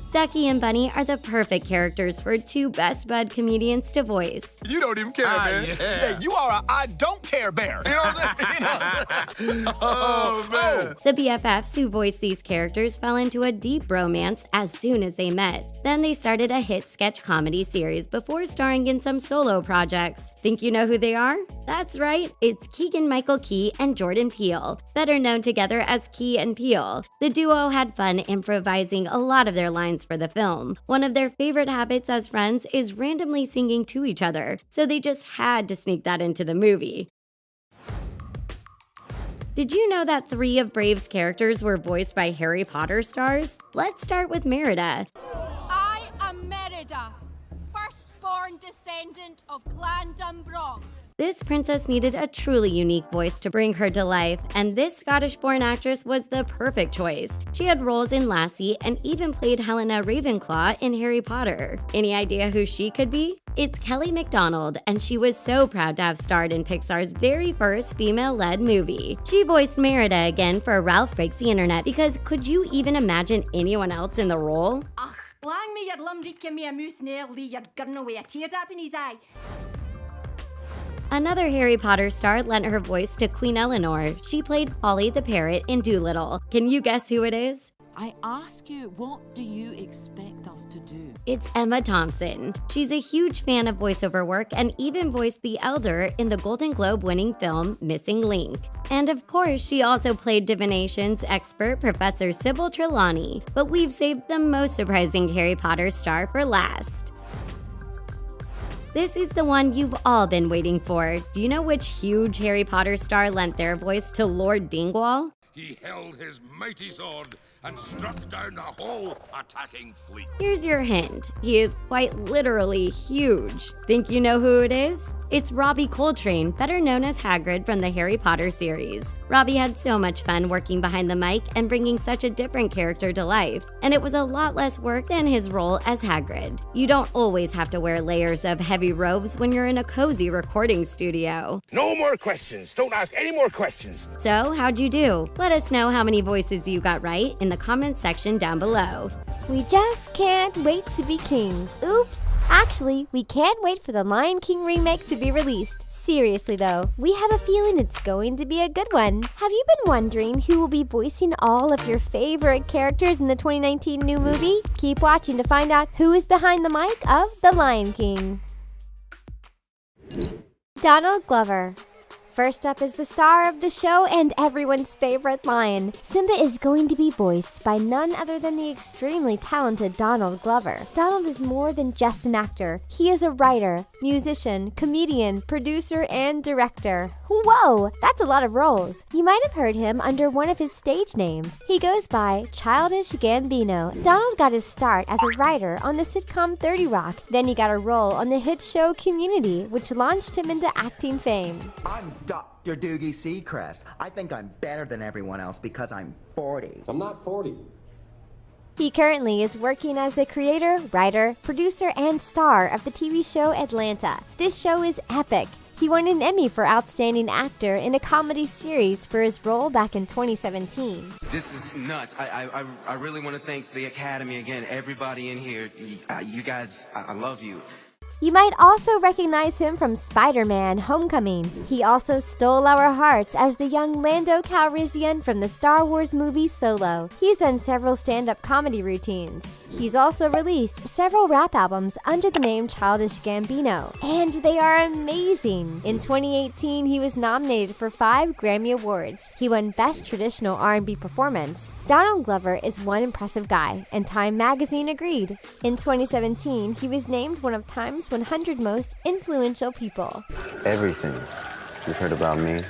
Ducky and Bunny are the perfect characters for two best bud comedians to voice. You don't even care, man. Yeah. Hey, you are a I don't care bear. You know what I'm saying? Oh, man. The BFFs who voiced these characters fell into a deep bromance as soon as they met. Then they started a hit sketch comedy series before starring in some solo projects. Think you know who they are? That's right, it's Keegan-Michael Key and Jordan Peele, better known together as Key and Peele. The duo had fun improvising a lot of their lines for the film. One of their favorite habits as friends is randomly singing to each other, so they just had to sneak that into the movie. Did you know that 3 of Brave's characters were voiced by Harry Potter stars? Let's start with Merida. I am Merida, firstborn descendant of Clan Dunbrog. This princess needed a truly unique voice to bring her to life, and this Scottish-born actress was the perfect choice. She had roles in Lassie and even played Helena Ravenclaw in Harry Potter. Any idea who she could be? It's Kelly MacDonald, and she was so proud to have starred in Pixar's very first female-led movie. She voiced Merida again for Ralph Breaks the Internet because could you even imagine anyone else in the role? Lang me your lumry give me a moose nail, lee your gun away a teardrop in his eye. Another Harry Potter star lent her voice to Queen Eleanor. She played Polly the Parrot in Dolittle. Can you guess who it is? I ask you, what do you expect us to do? It's Emma Thompson. She's a huge fan of voiceover work and even voiced the Elder in the Golden Globe-winning film Missing Link. And of course, she also played divination's expert Professor Sybil Trelawney. But we've saved the most surprising Harry Potter star for last. This is the one you've all been waiting for. Do you know which huge Harry Potter star lent their voice to Lord Dingwall? He held his mighty sword and struck down the whole attacking fleet. Here's your hint. He is quite literally huge. Think you know who it is? It's Robbie Coltrane, better known as Hagrid from the Harry Potter series. Robbie had so much fun working behind the mic and bringing such a different character to life, and it was a lot less work than his role as Hagrid. You don't always have to wear layers of heavy robes when you're in a cozy recording studio. No more questions. Don't ask any more questions. So, how'd you do? Let us know how many voices you got right in the comments section down below. We just can't wait to be kings. Oops. Actually, we can't wait for the Lion King remake to be released. Seriously though, we have a feeling it's going to be a good one. Have you been wondering who will be voicing all of your favorite characters in the 2019 new movie? Keep watching to find out who is behind the mic of The Lion King. Donald Glover. First up is the star of the show and everyone's favorite lion. Simba is going to be voiced by none other than the extremely talented Donald Glover. Donald is more than just an actor. He is a writer, musician, comedian, producer, and director. Whoa, that's a lot of roles. You might have heard him under one of his stage names. He goes by Childish Gambino. Donald got his start as a writer on the sitcom 30 Rock. Then he got a role on the hit show Community, which launched him into acting fame. I'm Dr. Doogie Seacrest. I think I'm better than everyone else because I'm 40. I'm not 40. He currently is working as the creator, writer, producer, and star of the TV show Atlanta. This show is epic. He won an Emmy for Outstanding Actor in a comedy series for his role back in 2017. This is nuts. I really want to thank the Academy again. Everybody in here, you guys, I love you. You might also recognize him from Spider-Man: Homecoming. He also stole our hearts as the young Lando Calrissian from the Star Wars movie Solo. He's done several stand-up comedy routines. He's also released several rap albums under the name Childish Gambino, and they are amazing. In 2018, he was nominated for 5 Grammy Awards. He won Best Traditional R&B Performance. Donald Glover is one impressive guy, and Time magazine agreed. In 2017, he was named one of Time's 100 most influential people. Everything you've heard about me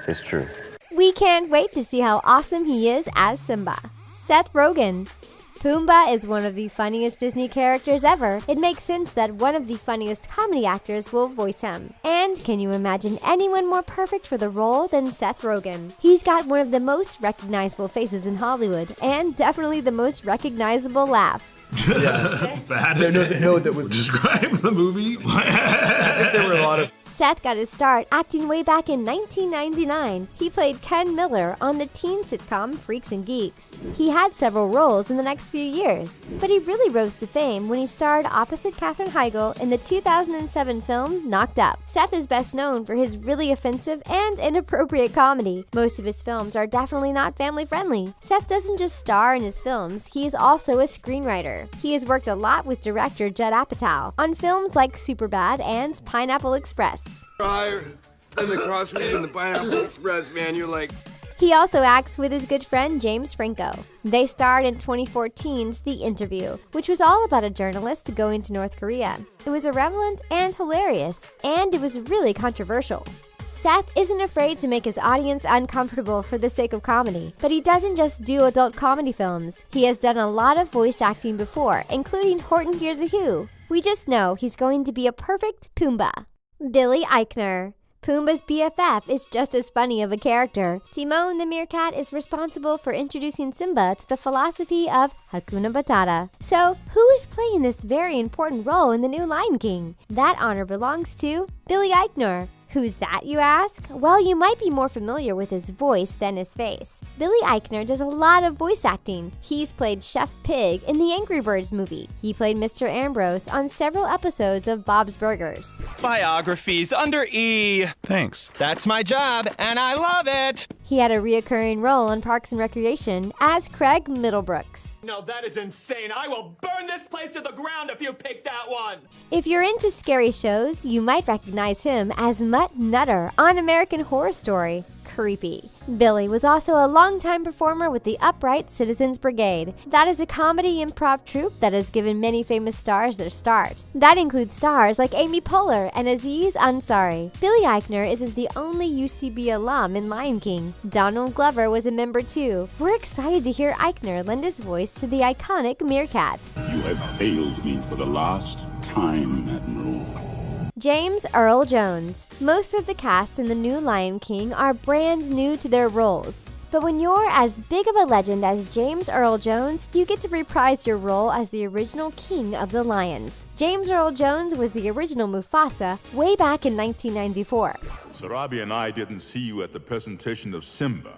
is true. We can't wait to see how awesome he is as Simba. Seth Rogen. Pumbaa is one of the funniest Disney characters ever. It makes sense that one of the funniest comedy actors will voice him. And can you imagine anyone more perfect for the role than Seth Rogen? He's got one of the most recognizable faces in Hollywood, and definitely the most recognizable laugh. Yeah, bad. No, that was describe the movie. I think there were a lot of. Seth got his start acting way back in 1999. He played Ken Miller on the teen sitcom Freaks and Geeks. He had several roles in the next few years, but he really rose to fame when he starred opposite Katherine Heigl in the 2007 film Knocked Up. Seth is best known for his really offensive and inappropriate comedy. Most of his films are definitely not family-friendly. Seth doesn't just star in his films, he is also a screenwriter. He has worked a lot with director Judd Apatow on films like Superbad and Pineapple Express. And the Crossroads and the Pineapple Express, man, you're like... He also acts with his good friend James Franco. They starred in 2014's The Interview, which was all about a journalist going to North Korea. It was irreverent and hilarious, and it was really controversial. Seth isn't afraid to make his audience uncomfortable for the sake of comedy, but he doesn't just do adult comedy films. He has done a lot of voice acting before, including Horton Hears a Who. We just know he's going to be a perfect Pumbaa. Billy Eichner. Pumbaa's BFF is just as funny of a character. Timon the meerkat is responsible for introducing Simba to the philosophy of Hakuna Matata. So, who is playing this very important role in the new Lion King? That honor belongs to Billy Eichner. Who's that, you ask? Well, you might be more familiar with his voice than his face. Billy Eichner does a lot of voice acting. He's played Chef Pig in the Angry Birds movie. He played Mr. Ambrose on several episodes of Bob's Burgers. Biographies under E. Thanks. That's my job, and I love it. He had a reoccurring role in Parks and Recreation as Craig Middlebrooks. No, that is insane. I will burn this place to the ground if you pick that one. If you're into scary shows, you might recognize him as Mutt Nutter on American Horror Story. Creepy. Billy was also a longtime performer with the Upright Citizens Brigade. That is a comedy improv troupe that has given many famous stars their start. That includes stars like Amy Poehler and Aziz Ansari. Billy Eichner isn't the only UCB alum in Lion King. Donald Glover was a member too. We're excited to hear Eichner lend his voice to the iconic meerkat. You have failed me for the last time, Admiral. James Earl Jones. Most of the cast in the new Lion King are brand new to their roles. But when you're as big of a legend as James Earl Jones, you get to reprise your role as the original king of the lions. James Earl Jones was the original Mufasa way back in 1994. Sarabi and I didn't see you at the presentation of Simba.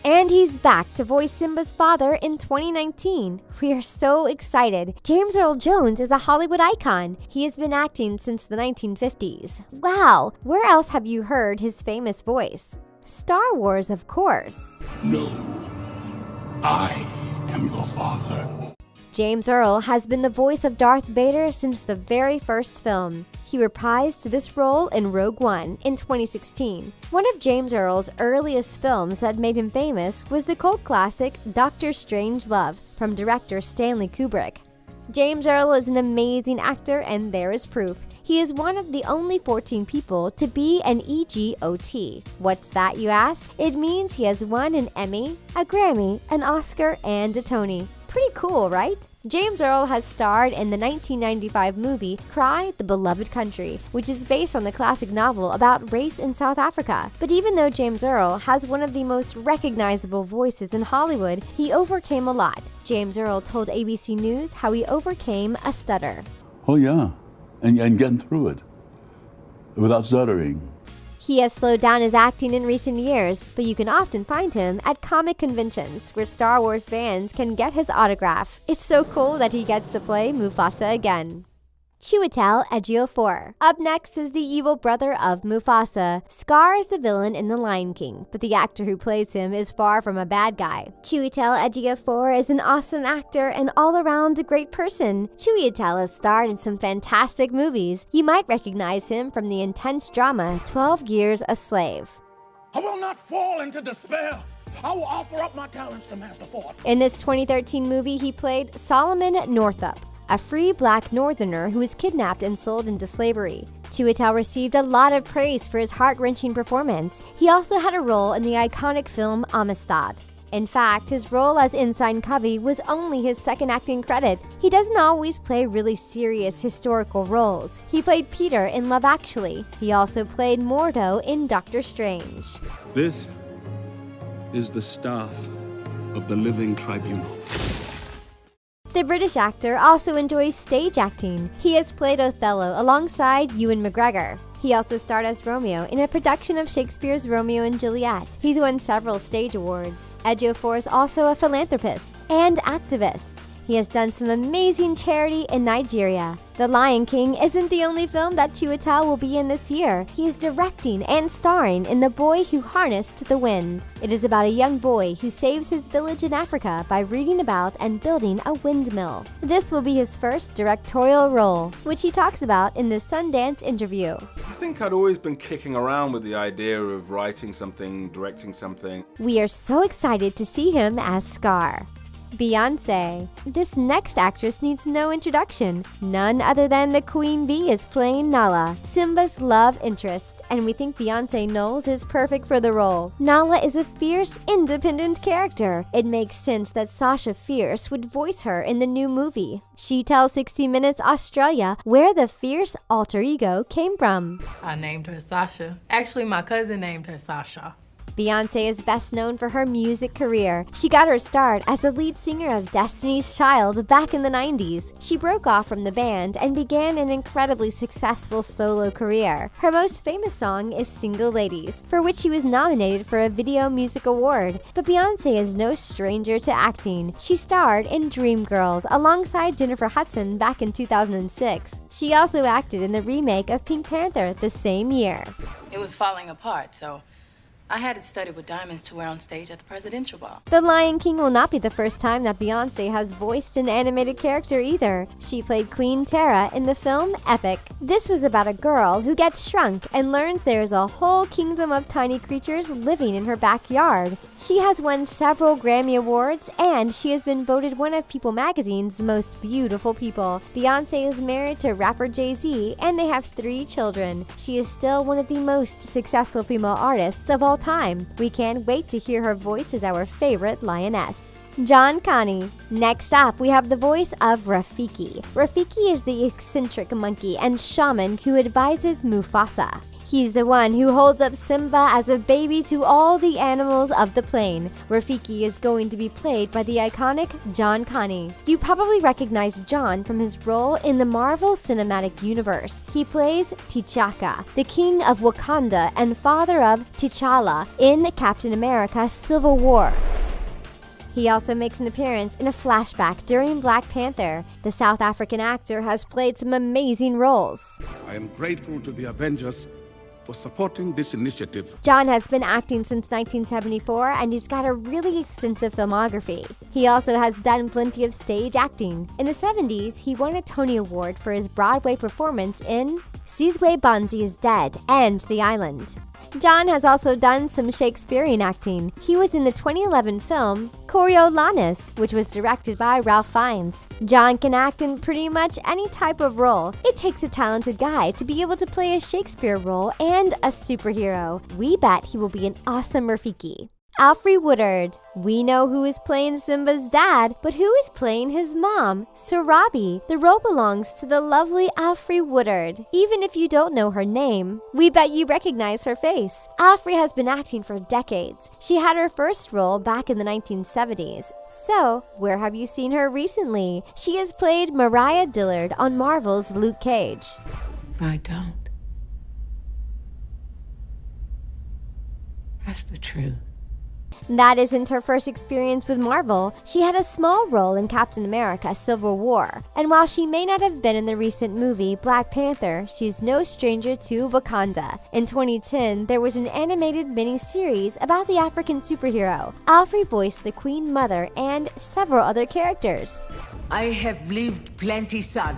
And he's back to voice Simba's father in 2019. We are so excited. James Earl Jones is a Hollywood icon. He has been acting since the 1950s. Wow, where else have you heard his famous voice? Star Wars, of course. No, I am your father. James Earl has been the voice of Darth Vader since the very first film. He reprised this role in Rogue One in 2016. One of James Earl's earliest films that made him famous was the cult classic Doctor Strangelove from director Stanley Kubrick. James Earl is an amazing actor, and there is proof. He is one of the only 14 people to be an EGOT. What's that, you ask? It means he has won an Emmy, a Grammy, an Oscar, and a Tony. Pretty cool, right? James Earl has starred in the 1995 movie Cry, the Beloved Country, which is based on the classic novel about race in South Africa. But even though James Earl has one of the most recognizable voices in Hollywood, he overcame a lot. James Earl told ABC News how he overcame a stutter. Oh yeah, and getting through it without stuttering. He has slowed down his acting in recent years, but you can often find him at comic conventions where Star Wars fans can get his autograph. It's so cool that he gets to play Mufasa again. Chiwetel Ejiofor. Up next is the evil brother of Mufasa. Scar is the villain in The Lion King, but the actor who plays him is far from a bad guy. Chiwetel Ejiofor is an awesome actor and all-around a great person. Chiwetel has starred in some fantastic movies. You might recognize him from the intense drama 12 Years a Slave. I will not fall into despair. I will offer up my talents to Master Ford. In this 2013 movie, he played Solomon Northup, a free black northerner who was kidnapped and sold into slavery. Chiwetel received a lot of praise for his heart-wrenching performance. He also had a role in the iconic film Amistad. In fact, his role as Ensign Covey was only his second acting credit. He doesn't always play really serious historical roles. He played Peter in Love Actually. He also played Mordo in Doctor Strange. This is the staff of the Living Tribunal. The British actor also enjoys stage acting. He has played Othello alongside Ewan McGregor. He also starred as Romeo in a production of Shakespeare's Romeo and Juliet. He's won several stage awards. Ejiofor is also a philanthropist and activist. He has done some amazing charity in Nigeria. The Lion King isn't the only film that Chiwetel will be in this year. He is directing and starring in The Boy Who Harnessed the Wind. It is about a young boy who saves his village in Africa by reading about and building a windmill. This will be his first directorial role, which he talks about in the Sundance interview. I think I'd always been kicking around with the idea of writing something, directing something. We are so excited to see him as Scar. Beyoncé. This next actress needs no introduction. None other than the Queen Bee is playing Nala, Simba's love interest, and we think Beyoncé Knowles is perfect for the role. Nala is a fierce, independent character. It makes sense that Sasha Fierce would voice her in the new movie. She tells 60 Minutes Australia where the fierce alter ego came from. I named her Sasha. Actually, my cousin named her Sasha. Beyoncé is best known for her music career. She got her start as the lead singer of Destiny's Child back in the 90s. She broke off from the band and began an incredibly successful solo career. Her most famous song is Single Ladies, for which she was nominated for a Video Music Award. But Beyoncé is no stranger to acting. She starred in Dreamgirls alongside Jennifer Hudson back in 2006. She also acted in the remake of Pink Panther the same year. It was falling apart, so I had it studded with diamonds to wear on stage at the presidential ball. The Lion King will not be the first time that Beyoncé has voiced an animated character either. She played Queen Tara in the film Epic. This was about a girl who gets shrunk and learns there is a whole kingdom of tiny creatures living in her backyard. She has won several Grammy Awards, and she has been voted one of People magazine's most beautiful people. Beyoncé is married to rapper Jay-Z, and they have 3 children. She is still one of the most successful female artists of all time. We can't wait to hear her voice as our favorite lioness. John Connie. Next up, we have the voice of Rafiki. Rafiki is the eccentric monkey and shaman who advises Mufasa. He's the one who holds up Simba as a baby to all the animals of the plain. Rafiki is going to be played by the iconic John Connie. You probably recognize John from his role in the Marvel Cinematic Universe. He plays T'Chaka, the king of Wakanda and father of T'Challa in Captain America: Civil War. He also makes an appearance in a flashback during Black Panther. The South African actor has played some amazing roles. I am grateful to the Avengers for supporting this initiative. John has been acting since 1974, and he's got a really extensive filmography. He also has done plenty of stage acting. In the 70s, he won a Tony Award for his Broadway performance in Sizwe Banzi is Dead and The Island. John has also done some Shakespearean acting. He was in the 2011 film Coriolanus, which was directed by Ralph Fiennes. John can act in pretty much any type of role. It takes a talented guy to be able to play a Shakespeare role and a superhero. We bet he will be an awesome Rafiki. Alfre Woodard. We know who is playing Simba's dad, but who is playing his mom, Sarabi? The role belongs to the lovely Alfre Woodard. Even if you don't know her name, we bet you recognize her face. Alfre has been acting for decades. She had her first role back in the 1970s. So, where have you seen her recently? She has played Mariah Dillard on Marvel's Luke Cage. I don't. That's the truth. That isn't her first experience with Marvel. She had a small role in Captain America: Civil War. And while she may not have been in the recent movie Black Panther, she's no stranger to Wakanda. In 2010, there was an animated mini-series about the African superhero. Alfre voiced the Queen Mother and several other characters. I have lived plenty, son.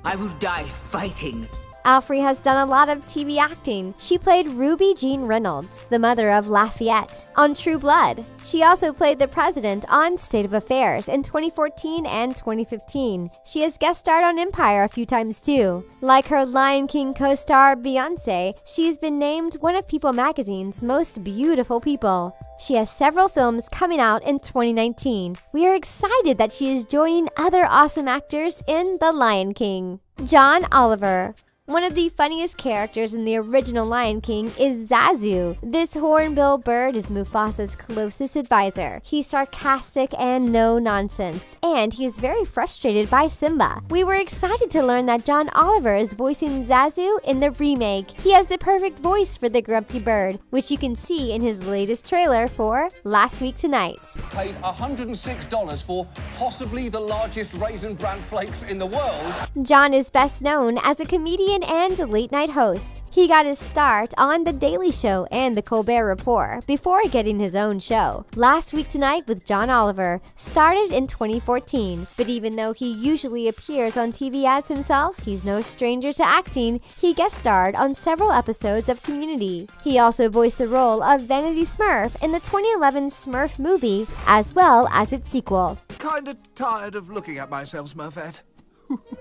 I will die fighting. Alfre has done a lot of TV acting. She played Ruby Jean Reynolds, the mother of Lafayette, on True Blood. She also played the president on State of Affairs in 2014 and 2015. She has guest starred on Empire a few times too. Like her Lion King co-star Beyoncé, she's been named one of People magazine's most beautiful people. She has several films coming out in 2019. We are excited that she is joining other awesome actors in The Lion King. John Oliver. One of the funniest characters in the original Lion King is Zazu. This hornbill bird is Mufasa's closest advisor. He's sarcastic and no nonsense, and he is very frustrated by Simba. We were excited to learn that John Oliver is voicing Zazu in the remake. He has the perfect voice for the grumpy bird, which you can see in his latest trailer for Last Week Tonight. Paid $106 for possibly the largest Raisin Bran flakes in the world. John is best known as a comedian and late-night host. He got his start on The Daily Show and The Colbert Report before getting his own show. Last Week Tonight with John Oliver started in 2014, but even though he usually appears on TV as himself, he's no stranger to acting. He guest starred on several episodes of Community. He also voiced the role of Vanity Smurf in the 2011 Smurf movie, as well as its sequel. Kinda tired of looking at myself, Smurfette.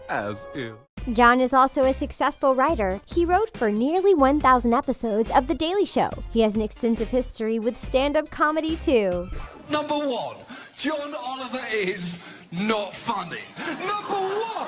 As if. John is also a successful writer. He wrote for nearly 1,000 episodes of The Daily Show. He has an extensive history with stand-up comedy too. Number 1, John Oliver is not funny. Number 1!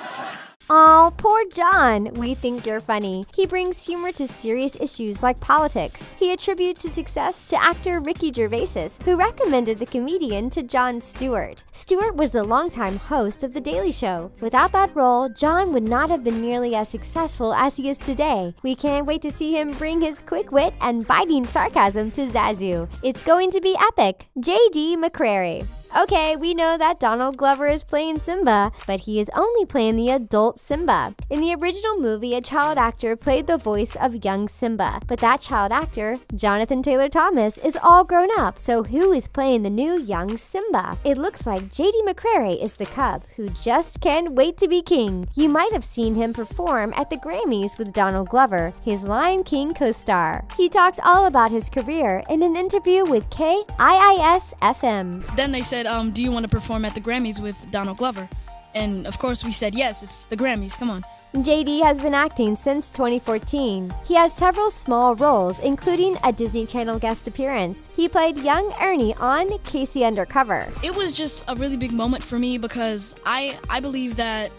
Aw, poor John. We think you're funny. He brings humor to serious issues like politics. He attributes his success to actor Ricky Gervais, who recommended the comedian to Jon Stewart. Stewart was the longtime host of The Daily Show. Without that role, John would not have been nearly as successful as he is today. We can't wait to see him bring his quick wit and biting sarcasm to Zazu. It's going to be epic. J.D. McCrary. Okay, we know that Donald Glover is playing Simba, but he is only playing the adult Simba. In the original movie, a child actor played the voice of young Simba, but that child actor, Jonathan Taylor Thomas, is all grown up, so who is playing the new young Simba? It looks like J.D. McCrary is the cub who just can't wait to be king. You might have seen him perform at the Grammys with Donald Glover, his Lion King co-star. He talked all about his career in an interview with KIIS-FM. Then they said, do you want to perform at the Grammys with Donald Glover? And of course we said yes, it's the Grammys, come on. JD has been acting since 2014. He has several small roles, including a Disney Channel guest appearance. He played young Ernie on Casey Undercover. It was just a really big moment for me because I believe that,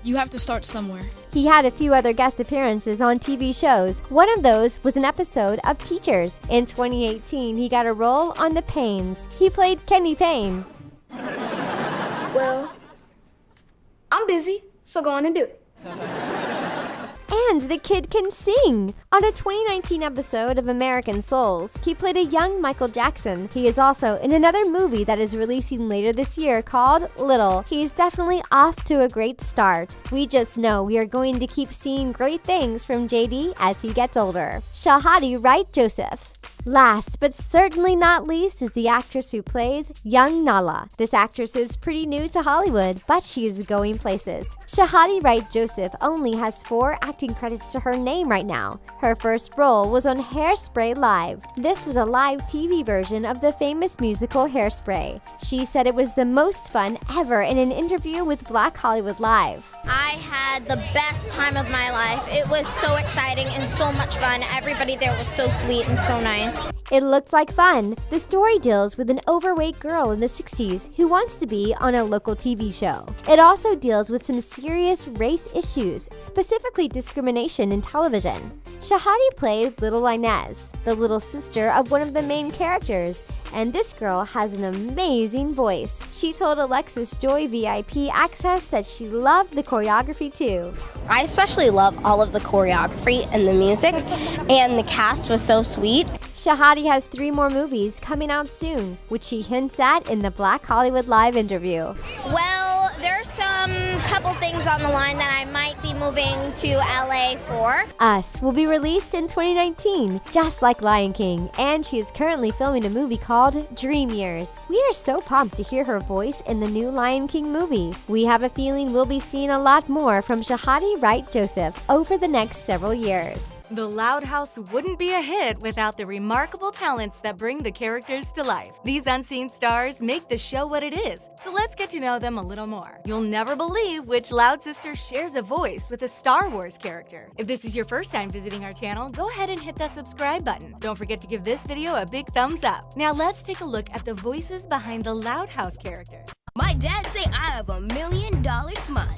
you have to start somewhere. He had a few other guest appearances on TV shows. One of those was an episode of Teachers. In 2018, he got a role on The Paynes. He played Kenny Payne. Well, I'm busy, so go on and do it. And the kid can sing! On a 2019 episode of American Souls, he played a young Michael Jackson. He is also in another movie that is releasing later this year called Little. He's definitely off to a great start. We just know we are going to keep seeing great things from JD as he gets older. Shahadi Wright Joseph. Last but certainly not least is the actress who plays young Nala. This actress is pretty new to Hollywood, but she is going places. Shahadi Wright Joseph only has 4 acting credits to her name right now. Her first role was on Hairspray Live. This was a live TV version of the famous musical Hairspray. She said it was the most fun ever in an interview with Black Hollywood Live. I had the best time of my life. It was so exciting and so much fun. Everybody there was so sweet and so nice. It looked like fun. The story deals with an overweight girl in the 60s who wants to be on a local TV show. It also deals with some serious race issues, specifically discrimination in television. Shahadi played Little Inez, the little sister of one of the main characters, and this girl has an amazing voice. She told Alexis Joy VIP Access that she loved the choreography too. I especially love all of the choreography and the music, and the cast was so sweet. Shahadi has 3 more movies coming out soon, which she hints at in the Black Hollywood Live interview. Well, there's some couple things on the line that I might be moving to LA for. Us will be released in 2019, just like Lion King, and she is currently filming a movie called Dream Years. We are so pumped to hear her voice in the new Lion King movie. We have a feeling we'll be seeing a lot more from Shahadi Wright Joseph over the next several years. The Loud House wouldn't be a hit without the remarkable talents that bring the characters to life. These unseen stars make the show what it is, so let's get to know them a little more. You'll never believe which Loud sister shares a voice with a Star Wars character. If this is your first time visiting our channel, go ahead and hit that subscribe button. Don't forget to give this video a big thumbs up. Now let's take a look at the voices behind the Loud House characters. My dad say I have $1 million smile.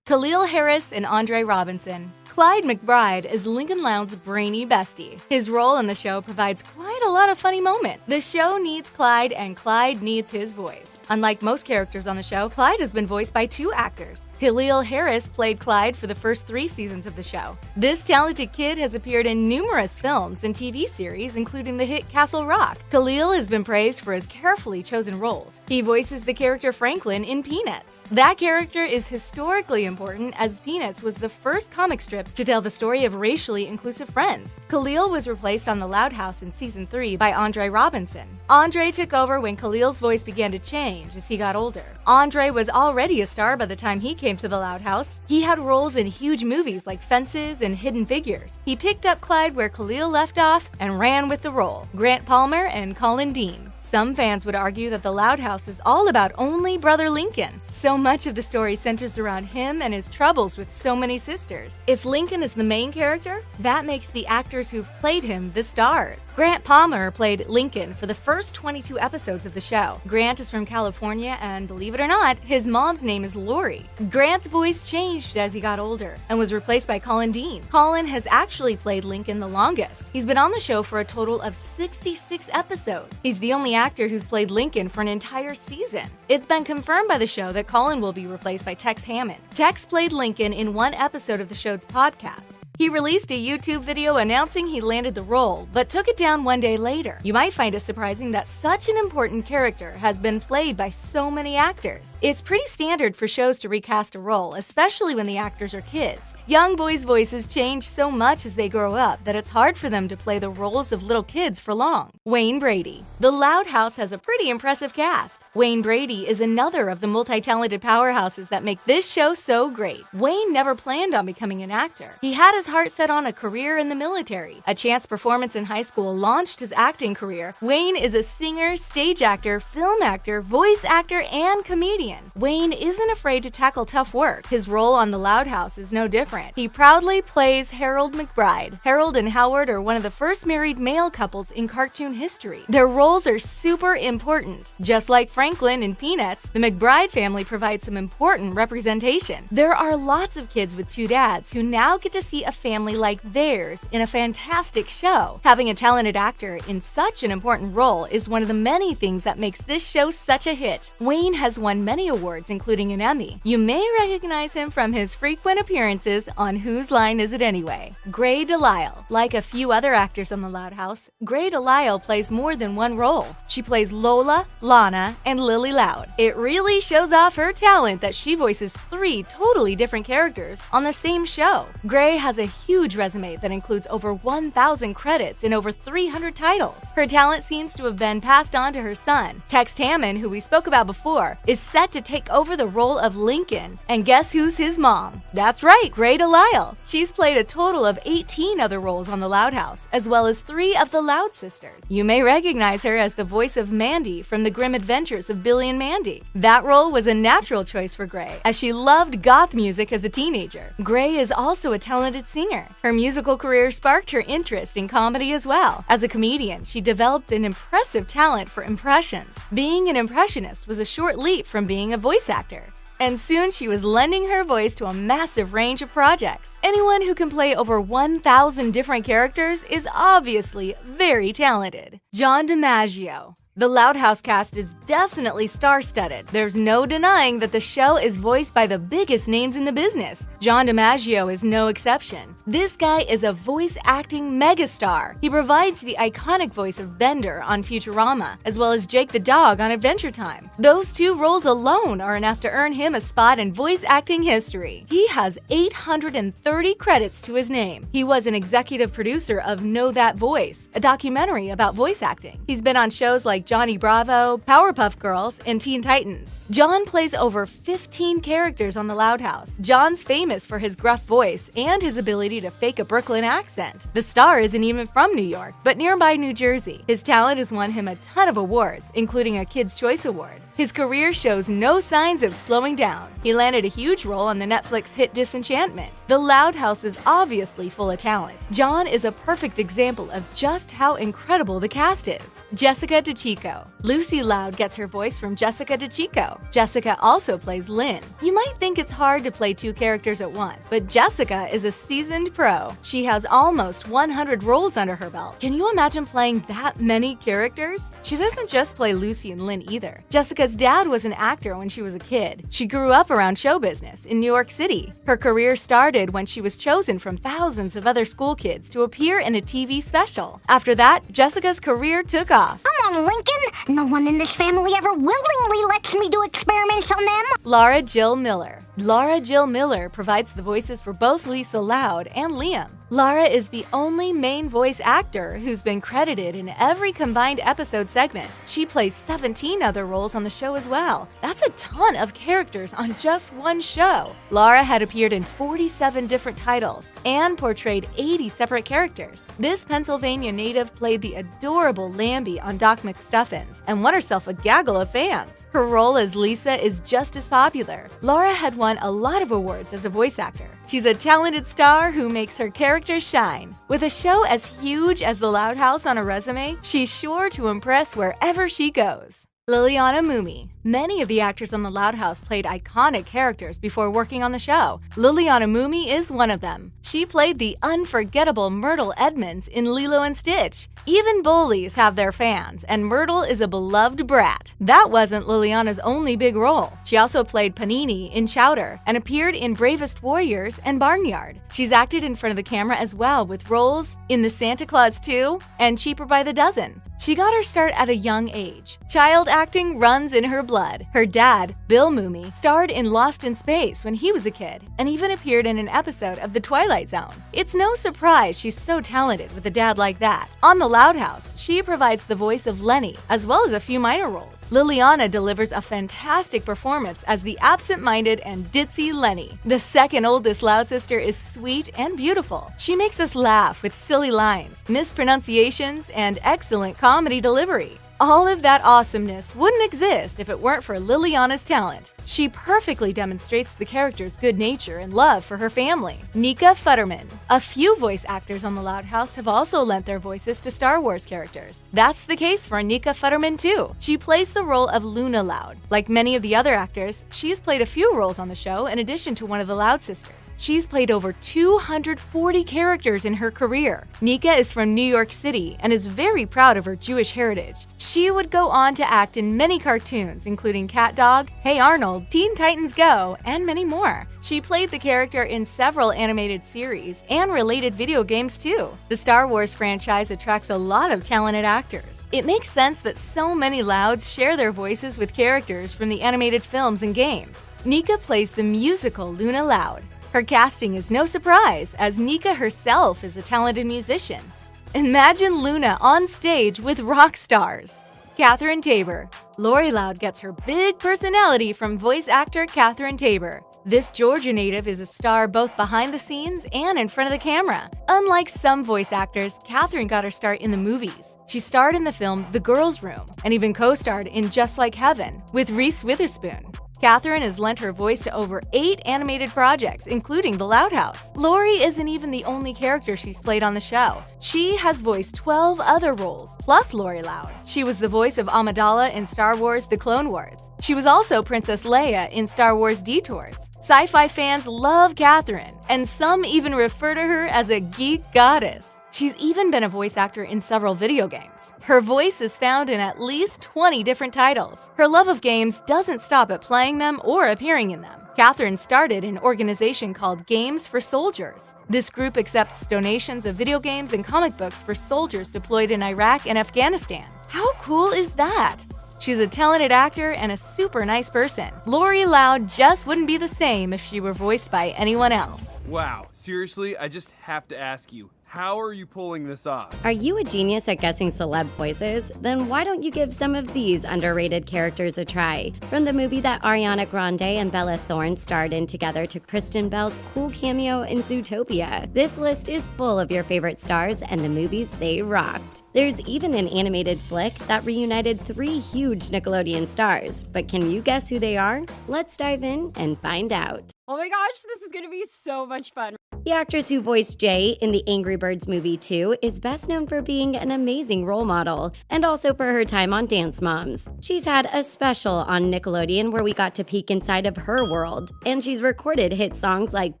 Khalil Harris and Andre Robinson. Clyde McBride is Lincoln Loud's brainy bestie. His role in the show provides quite a lot of funny moments. The show needs Clyde, and Clyde needs his voice. Unlike most characters on the show, Clyde has been voiced by 2 actors. Khalil Harris played Clyde for the first 3 seasons of the show. This talented kid has appeared in numerous films and TV series, including the hit Castle Rock. Khalil has been praised for his carefully chosen roles. He voices the character Franklin in Peanuts. That character is historically important as Peanuts was the first comic strip to tell the story of racially inclusive friends. Khalil was replaced on The Loud House in Season 3 by Andre Robinson. Andre took over when Khalil's voice began to change as he got older. Andre was already a star by the time he came to The Loud House. He had roles in huge movies like Fences and Hidden Figures. He picked up Clyde where Khalil left off and ran with the role. Grant Palmer and Colin Dean. Some fans would argue that The Loud House is all about only Brother Lincoln. So much of the story centers around him and his troubles with so many sisters. If Lincoln is the main character, that makes the actors who've played him the stars. Grant Palmer played Lincoln for the first 22 episodes of the show. Grant is from California, and believe it or not, his mom's name is Lori. Grant's voice changed as he got older and was replaced by Colin Dean. Colin has actually played Lincoln the longest. He's been on the show for a total of 66 episodes. He's the only actor who's played Lincoln for an entire season. It's been confirmed by the show that Colin will be replaced by Tex Hammond. Tex played Lincoln in one episode of the show's podcast. He released a YouTube video announcing he landed the role, but took it down one day later. You might find it surprising that such an important character has been played by so many actors. It's pretty standard for shows to recast a role, especially when the actors are kids. Young boys' voices change so much as they grow up that it's hard for them to play the roles of little kids for long. Wayne Brady. The Loud House has a pretty impressive cast. Wayne Brady is another of the multi-talented powerhouses that make this show so great. Wayne never planned on becoming an actor. He had his heart set on a career in the military. A chance performance in high school launched his acting career. Wayne is a singer, stage actor, film actor, voice actor, and comedian. Wayne isn't afraid to tackle tough work. His role on The Loud House is no different. He proudly plays Harold McBride. Harold and Howard are one of the first married male couples in cartoon history. Their roles are super important. Just like Franklin in Peanuts, the McBride family provides some important representation. There are lots of kids with two dads who now get to see a family like theirs in a fantastic show. Having a talented actor in such an important role is one of the many things that makes this show such a hit. Wayne has won many awards, including an Emmy. You may recognize him from his frequent appearances on Whose Line Is It Anyway? Grey DeLisle. Like a few other actors on The Loud House, Grey DeLisle plays more than one role. She plays Lola, Lana, and Lily Loud. It really shows off her talent that she voices 3 totally different characters on the same show. Grey has a huge resume that includes over 1,000 credits and over 300 titles. Her talent seems to have been passed on to her son. Tex Hammond, who we spoke about before, is set to take over the role of Lincoln. And guess who's his mom? That's right, Grey DeLisle. She's played a total of 18 other roles on The Loud House, as well as 3 of the Loud sisters. You may recognize her as the voice of Mandy from The Grim Adventures of Billy and Mandy. That role was a natural choice for Grey, as she loved goth music as a teenager. Grey is also a talented singer. Her musical career sparked her interest in comedy as well. As a comedian, she developed an impressive talent for impressions. Being an impressionist was a short leap from being a voice actor. And soon she was lending her voice to a massive range of projects. Anyone who can play over 1,000 different characters is obviously very talented. John DiMaggio. The Loud House cast is definitely star-studded. There's no denying that the show is voiced by the biggest names in the business. John DiMaggio is no exception. This guy is a voice-acting megastar. He provides the iconic voice of Bender on Futurama, as well as Jake the Dog on Adventure Time. Those 2 roles alone are enough to earn him a spot in voice-acting history. He has 830 credits to his name. He was an executive producer of Know That Voice, a documentary about voice acting. He's been on shows like Johnny Bravo, Powerpuff Girls, and Teen Titans. John plays over 15 characters on The Loud House. John's famous for his gruff voice and his ability to fake a Brooklyn accent. The star isn't even from New York, but nearby New Jersey. His talent has won him a ton of awards, including a Kids' Choice Award. His career shows no signs of slowing down. He landed a huge role on the Netflix hit Disenchantment. The Loud House is obviously full of talent. John is a perfect example of just how incredible the cast is. Jessica DeChico. Lucy Loud gets her voice from Jessica DeChico. Jessica also plays Lynn. You might think it's hard to play 2 characters at once, but Jessica is a seasoned pro. She has almost 100 roles under her belt. Can you imagine playing that many characters? She doesn't just play Lucy and Lynn either. Jessica's dad was an actor when she was a kid. She grew up around show business in New York City. Her career started when she was chosen from thousands of other school kids to appear in a TV special. After that, Jessica's career took off. Come on, Lincoln. No one in this family ever willingly lets me do experiments on them. Laura Jill Miller. Laura Jill Miller provides the voices for both Lisa Loud and Liam. Laura is the only main voice actor who's been credited in every combined episode segment. She plays 17 other roles on the show as well. That's a ton of characters on just one show. Laura had appeared in 47 different titles and portrayed 80 separate characters. This Pennsylvania native played the adorable Lambie on Doc McStuffins and won herself a gaggle of fans. Her role as Lisa is just as popular. Laura had won a lot of awards as a voice actor. She's a talented star who makes her character shine. With a show as huge as The Loud House on her resume, she's sure to impress wherever she goes. Liliana Mumi. Many of the actors on The Loud House played iconic characters before working on the show. Liliana Mumi is one of them. She played the unforgettable Myrtle Edmonds in Lilo and Stitch. Even bullies have their fans, and Myrtle is a beloved brat. That wasn't Liliana's only big role. She also played Panini in Chowder and appeared in Bravest Warriors and Barnyard. She's acted in front of the camera as well with roles in The Santa Claus 2 and Cheaper by the Dozen. She got her start at a young age. Child acting runs in her blood. Her dad, Bill Mumi, starred in Lost in Space when he was a kid and even appeared in an episode of The Twilight Zone. It's no surprise she's so talented with a dad like that. On The Loud House, she provides the voice of Lenny, as well as a few minor roles. Liliana delivers a fantastic performance as the absent-minded and ditzy Lenny. The second oldest Loud sister is sweet and beautiful. She makes us laugh with silly lines, mispronunciations, and excellent comedy delivery. All of that awesomeness wouldn't exist if it weren't for Liliana's talent. She perfectly demonstrates the character's good nature and love for her family. Nika Futterman. A few voice actors on The Loud House have also lent their voices to Star Wars characters. That's the case for Nika Futterman too. She plays the role of Luna Loud. Like many of the other actors, she's played a few roles on the show in addition to one of the Loud sisters. She's played over 240 characters in her career. Nika is from New York City and is very proud of her Jewish heritage. She would go on to act in many cartoons, including Cat Dog, Hey Arnold, Teen Titans Go, and many more. She played the character in several animated series and related video games too. The Star Wars franchise attracts a lot of talented actors. It makes sense that so many Louds share their voices with characters from the animated films and games. Nika plays the musical Luna Loud. Her casting is no surprise, as Nika herself is a talented musician. Imagine Luna on stage with rock stars. Catherine Tabor. Lori Loud gets her big personality from voice actor Catherine Tabor. This Georgia native is a star both behind the scenes and in front of the camera. Unlike some voice actors, Catherine got her start in the movies. She starred in the film The Girls' Room and even co-starred in Just Like Heaven with Reese Witherspoon. Catherine has lent her voice to over 8 animated projects, including The Loud House. Lori isn't even the only character she's played on the show. She has voiced 12 other roles, plus Lori Loud. She was the voice of Amidala in Star Wars The Clone Wars. She was also Princess Leia in Star Wars Detours. Sci-fi fans love Catherine, and some even refer to her as a geek goddess. She's even been a voice actor in several video games. Her voice is found in at least 20 different titles. Her love of games doesn't stop at playing them or appearing in them. Catherine started an organization called Games for Soldiers. This group accepts donations of video games and comic books for soldiers deployed in Iraq and Afghanistan. How cool is that? She's a talented actor and a super nice person. Lori Loud just wouldn't be the same if she were voiced by anyone else. Wow, seriously, I just have to ask you, how are you pulling this off? Are you a genius at guessing celeb voices? Then why don't you give some of these underrated characters a try? From the movie that Ariana Grande and Bella Thorne starred in together to Kristen Bell's cool cameo in Zootopia, this list is full of your favorite stars and the movies they rocked. There's even an animated flick that reunited 3 huge Nickelodeon stars. But can you guess who they are? Let's dive in and find out. Oh my gosh, this is gonna be so much fun. The actress who voiced Jay in the Angry Birds movie 2 is best known for being an amazing role model and also for her time on Dance Moms. She's had a special on Nickelodeon where we got to peek inside of her world, and she's recorded hit songs like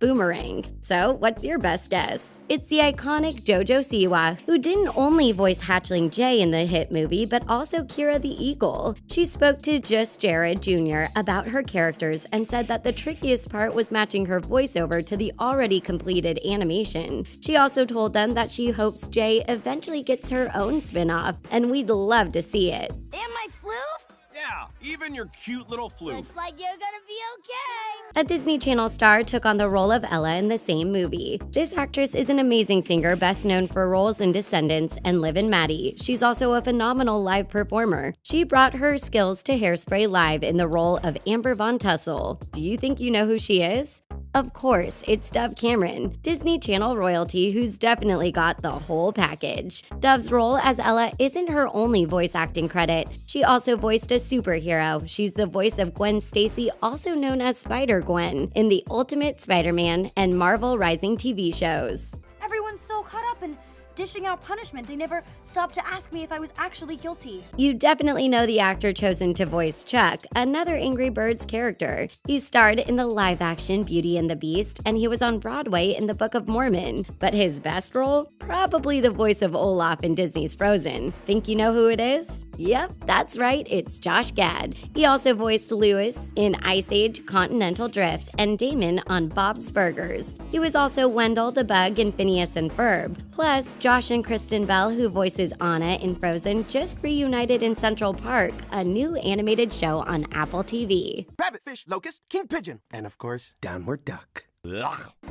Boomerang. So what's your best guess? It's the iconic JoJo Siwa, who didn't only voice hatchling Jay in the hit movie, but also Kira the Eagle. She spoke to Just Jared Jr. about her characters and said that the trickiest part was matching her voiceover to the already completed animation. She also told them that she hopes Jay eventually gets her own spin-off, and we'd love to see it. And my floof? Yeah, even your cute little floof. Looks like you're gonna be okay. A Disney Channel star took on the role of Ella in the same movie. This actress is an amazing singer best known for roles in Descendants and Liv and Maddie. She's also a phenomenal live performer. She brought her skills to Hairspray Live in the role of Amber Von Tussle. Do you think you know who she is? Of course, it's Dove Cameron, Disney Channel royalty who's definitely got the whole package. Dove's role as Ella isn't her only voice acting credit. She also voiced a superhero. She's the voice of Gwen Stacy, also known as Spider-Gwen, in the Ultimate Spider-Man and Marvel Rising TV shows. Everyone's so caught up in dishing out punishment. They never stopped to ask me if I was actually guilty. You definitely know the actor chosen to voice Chuck, another Angry Birds character. He starred in the live-action Beauty and the Beast, and he was on Broadway in the Book of Mormon. But his best role? Probably the voice of Olaf in Disney's Frozen. Think you know who it is? Yep, that's right, it's Josh Gad. He also voiced Lewis in Ice Age, Continental Drift, and Damon on Bob's Burgers. He was also Wendell the Bug in Phineas and Ferb. Plus, Josh and Kristen Bell, who voices Anna in Frozen, just reunited in Central Park, a new animated show on Apple TV. Rabbit, fish, locust, king pigeon, and of course, downward duck.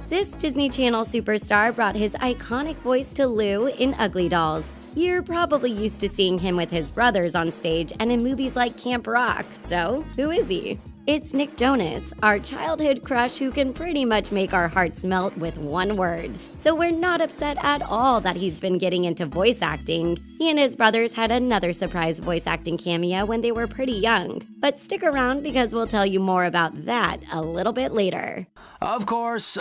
This Disney Channel superstar brought his iconic voice to Lou in Ugly Dolls. You're probably used to seeing him with his brothers on stage and in movies like Camp Rock. So, who is he? It's Nick Jonas, our childhood crush who can pretty much make our hearts melt with one word. So we're not upset at all that he's been getting into voice acting. He and his brothers had another surprise voice acting cameo when they were pretty young. But stick around because we'll tell you more about that a little bit later. Of course,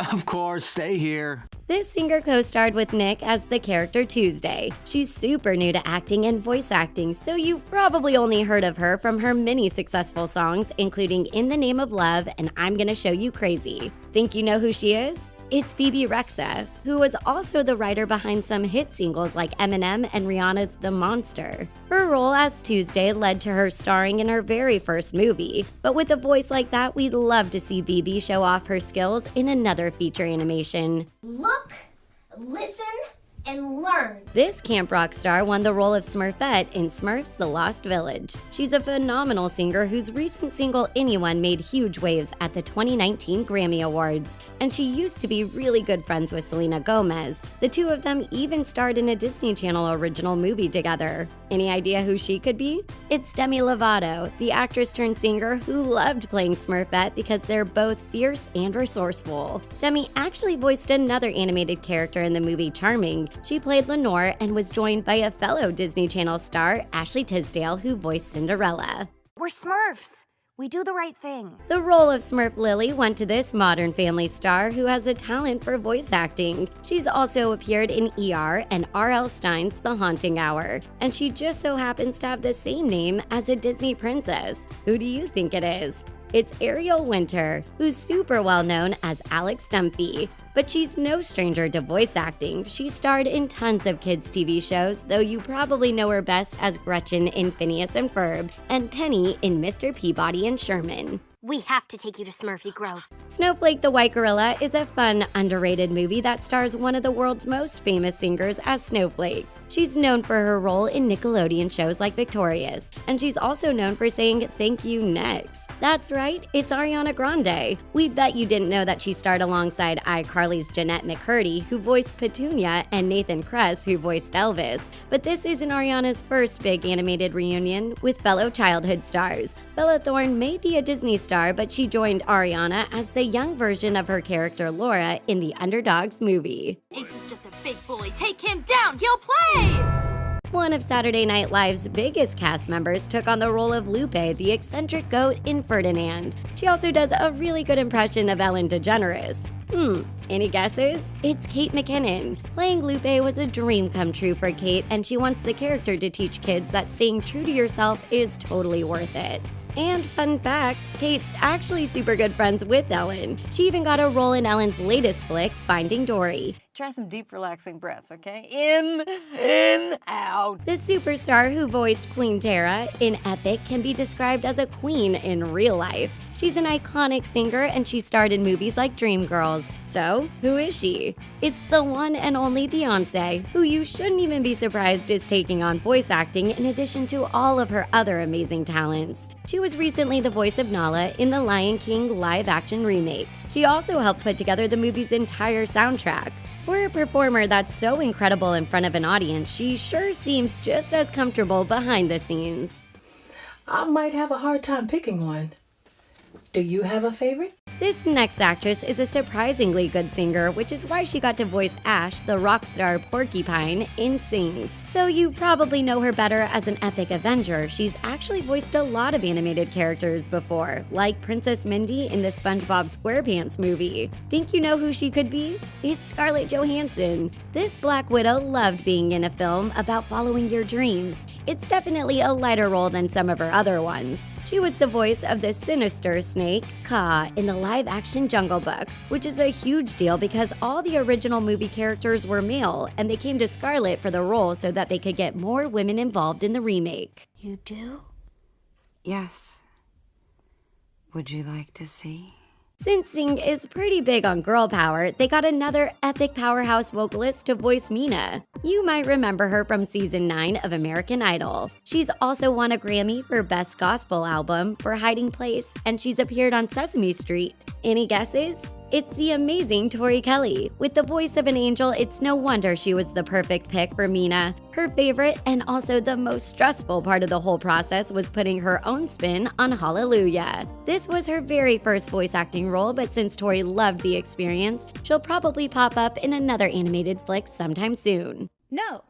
stay here. This singer co-starred with Nick as the character Tuesday. She's super new to acting and voice acting, so you've probably only heard of her from her many successful songs, including In the Name of Love and I'm Gonna Show You Crazy. Think you know who she is? It's Bebe Rexha, who was also the writer behind some hit singles like Eminem and Rihanna's The Monster. Her role as Tuesday led to her starring in her very first movie, but with a voice like that, we'd love to see Bebe show off her skills in another feature animation. Look, listen, and learn. This Camp Rock star won the role of Smurfette in Smurfs The Lost Village. She's a phenomenal singer whose recent single Anyone made huge waves at the 2019 Grammy Awards. And she used to be really good friends with Selena Gomez. The two of them even starred in a Disney Channel original movie together. Any idea who she could be? It's Demi Lovato, the actress turned singer who loved playing Smurfette because they're both fierce and resourceful. Demi actually voiced another animated character in the movie Charming. She played Lenore and was joined by a fellow Disney Channel star, Ashley Tisdale, who voiced Cinderella. We're Smurfs. We do the right thing. The role of Smurf Lily went to this Modern Family star who has a talent for voice acting. She's also appeared in ER and R.L. Stein's The Haunting Hour, and she just so happens to have the same name as a Disney princess. Who do you think it is? It's Ariel Winter, who's super well known as Alex Stumpy. But she's no stranger to voice acting. She starred in tons of kids' TV shows, though you probably know her best as Gretchen in Phineas and Ferb and Penny in Mr. Peabody and Sherman. We have to take you to Smurfy Grove. Snowflake the White Gorilla is a fun, underrated movie that stars one of the world's most famous singers as Snowflake. She's known for her role in Nickelodeon shows like Victorious, and she's also known for saying thank you next. That's right, it's Ariana Grande. We bet you didn't know that she starred alongside iCarly's Jeanette McCurdy, who voiced Petunia, and Nathan Kress, who voiced Elvis. But this isn't Ariana's first big animated reunion with fellow childhood stars. Bella Thorne may be a Disney star, but she joined Ariana as the young version of her character Laura in the Underdogs movie. Ace is just a big bully. Take him down. He'll play. One of Saturday Night Live's biggest cast members took on the role of Lupe, the eccentric goat in Ferdinand. She also does a really good impression of Ellen DeGeneres. Any guesses? It's Kate McKinnon. Playing Lupe was a dream come true for Kate, and she wants the character to teach kids that staying true to yourself is totally worth it. And fun fact, Kate's actually super good friends with Ellen. She even got a role in Ellen's latest flick, Finding Dory. Try some deep, relaxing breaths, okay? In, out. The superstar who voiced Queen Tara in Epic can be described as a queen in real life. She's an iconic singer and she starred in movies like Dreamgirls. So, who is she? It's the one and only Beyoncé, who you shouldn't even be surprised is taking on voice acting in addition to all of her other amazing talents. She was recently the voice of Nala in the Lion King live-action remake. She also helped put together the movie's entire soundtrack. For a performer that's so incredible in front of an audience, she sure seems just as comfortable behind the scenes. I might have a hard time picking one. Do you have a favorite? This next actress is a surprisingly good singer, which is why she got to voice Ash, the rock star Porcupine, in Sing. Though you probably know her better as an epic Avenger, she's actually voiced a lot of animated characters before, like Princess Mindy in the SpongeBob SquarePants movie. Think you know who she could be? It's Scarlett Johansson. This Black Widow loved being in a film about following your dreams. It's definitely a lighter role than some of her other ones. She was the voice of the sinister snake, Kaa, in the live-action Jungle Book, which is a huge deal because all the original movie characters were male, and they came to Scarlett for the role so that they could get more women involved in the remake. You do? Yes. Would you like to see? Since Sing is pretty big on girl power, they got another epic powerhouse vocalist to voice Mina. You might remember her from season 9 of American Idol. She's also won a Grammy for Best Gospel Album for Hiding Place, and she's appeared on Sesame Street. Any guesses? It's the amazing Tori Kelly. With the voice of an angel, it's no wonder she was the perfect pick for Mina. Her favorite and also the most stressful part of the whole process was putting her own spin on Hallelujah. This was her very first voice acting role, but since Tori loved the experience, she'll probably pop up in another animated flick sometime soon. No.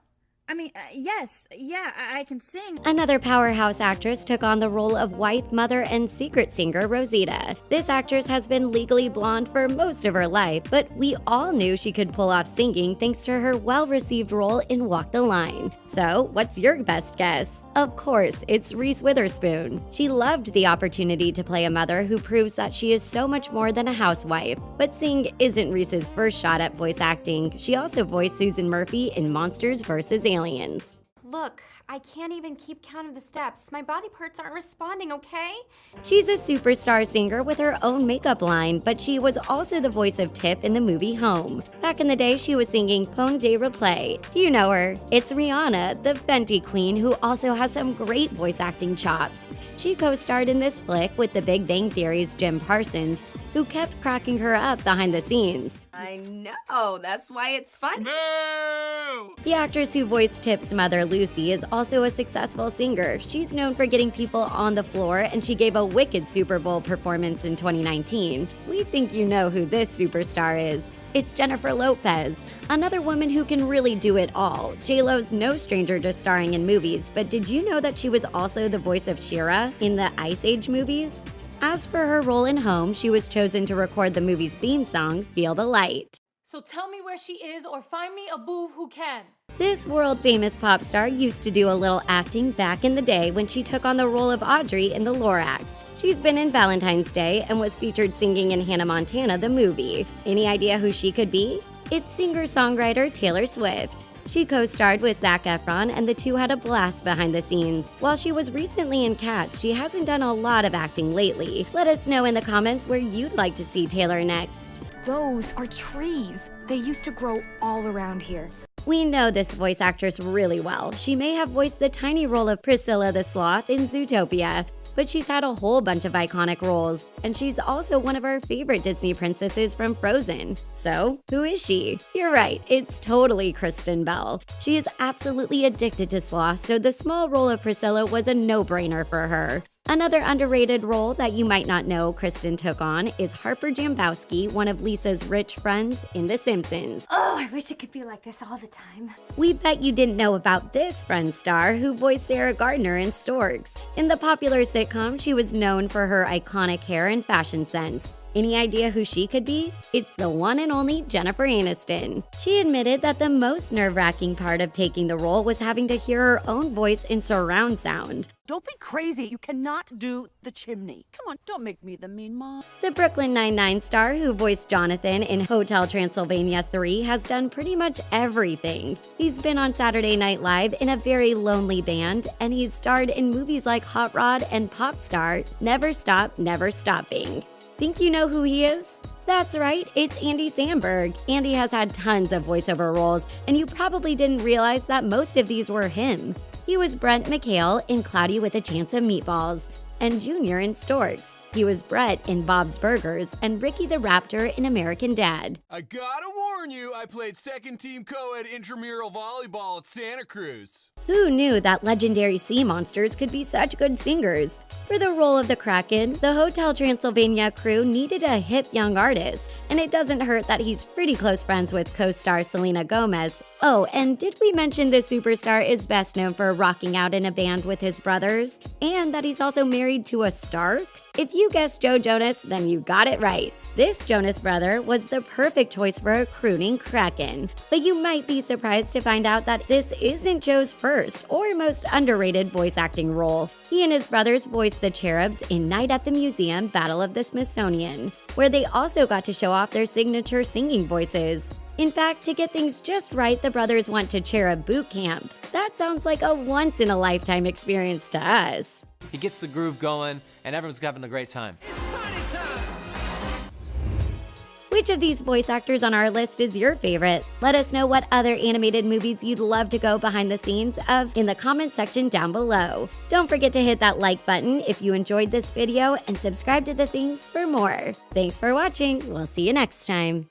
Yes. Yeah, I can sing. Another powerhouse actress took on the role of wife, mother, and secret singer Rosita. This actress has been legally blonde for most of her life, but we all knew she could pull off singing thanks to her well-received role in Walk the Line. So, what's your best guess? Of course, it's Reese Witherspoon. She loved the opportunity to play a mother who proves that she is so much more than a housewife. But Sing isn't Reese's first shot at voice acting. She also voiced Susan Murphy in Monsters vs. Aliens. Look, I can't even keep count of the steps. My body parts aren't responding, okay? She's a superstar singer with her own makeup line, but she was also the voice of Tip in the movie Home. Back in the day, she was singing Pon de Replay. Do you know her? It's Rihanna, the Fenty queen, who also has some great voice acting chops. She co-starred in this flick with The Big Bang Theory's Jim Parsons, who kept cracking her up behind the scenes. I know, that's why it's fun. No! The actress who voiced Tip's mother, Lucy, is also a successful singer. She's known for getting people on the floor, and she gave a wicked Super Bowl performance in 2019. We think you know who this superstar is. It's Jennifer Lopez, another woman who can really do it all. J-Lo's no stranger to starring in movies, but did you know that she was also the voice of She-Ra in the Ice Age movies? As for her role in Home, she was chosen to record the movie's theme song, Feel the Light. So tell me where she is or find me a boob who can. This world-famous pop star used to do a little acting back in the day when she took on the role of Audrey in The Lorax. She's been in Valentine's Day and was featured singing in Hannah Montana, the movie. Any idea who she could be? It's singer-songwriter Taylor Swift. She co-starred with Zac Efron, and the two had a blast behind the scenes. While she was recently in Cats, she hasn't done a lot of acting lately. Let us know in the comments where you'd like to see Taylor next. Those are trees. They used to grow all around here. We know this voice actress really well. She may have voiced the tiny role of Priscilla the Sloth in Zootopia, but she's had a whole bunch of iconic roles, and she's also one of our favorite Disney princesses from Frozen. So, who is she? You're right, it's totally Kristen Bell. She is absolutely addicted to sloth, so the small role of Priscilla was a no-brainer for her. Another underrated role that you might not know Kristen took on is Harper Jambowski, one of Lisa's rich friends in The Simpsons. Oh, I wish it could be like this all the time. We bet you didn't know about this friend star who voiced Sarah Gardner in Storks. In the popular sitcom, she was known for her iconic hair and fashion sense. Any idea who she could be? It's the one and only Jennifer Aniston. She admitted that the most nerve-wracking part of taking the role was having to hear her own voice in surround sound. Don't be crazy. You cannot do the chimney. Come on, don't make me the mean mom. The Brooklyn Nine-Nine star who voiced Jonathan in Hotel Transylvania 3 has done pretty much everything. He's been on Saturday Night Live in a very lonely band, and he's starred in movies like Hot Rod and Pop Star, Never Stop, Never Stopping. Think you know who he is? That's right, it's Andy Samberg. Andy has had tons of voiceover roles, and you probably didn't realize that most of these were him. He was Brent McHale in Cloudy with a Chance of Meatballs, and Junior in Storks. He was Brett in Bob's Burgers, and Ricky the Raptor in American Dad. I gotta warn warn you, I played second team co-ed intramural volleyball at Santa Cruz. Who knew that legendary sea monsters could be such good singers? For the role of the Kraken, the Hotel Transylvania crew needed a hip young artist, and it doesn't hurt that he's pretty close friends with co-star Selena Gomez. Oh, and did we mention the superstar is best known for rocking out in a band with his brothers? And that he's also married to a Stark? If you guessed Joe Jonas, then you got it right. This Jonas brother was the perfect choice for a crooning Kraken. But you might be surprised to find out that this isn't Joe's first or most underrated voice acting role. He and his brothers voiced the cherubs in Night at the Museum Battle of the Smithsonian, where they also got to show off their signature singing voices. In fact, to get things just right, the brothers went to cherub boot camp. That sounds like a once-in-a-lifetime experience to us. He gets the groove going, and everyone's having a great time. Which of these voice actors on our list is your favorite? Let us know what other animated movies you'd love to go behind the scenes of in the comment section down below. Don't forget to hit that like button if you enjoyed this video and subscribe to The Things for more. Thanks for watching. We'll see you next time.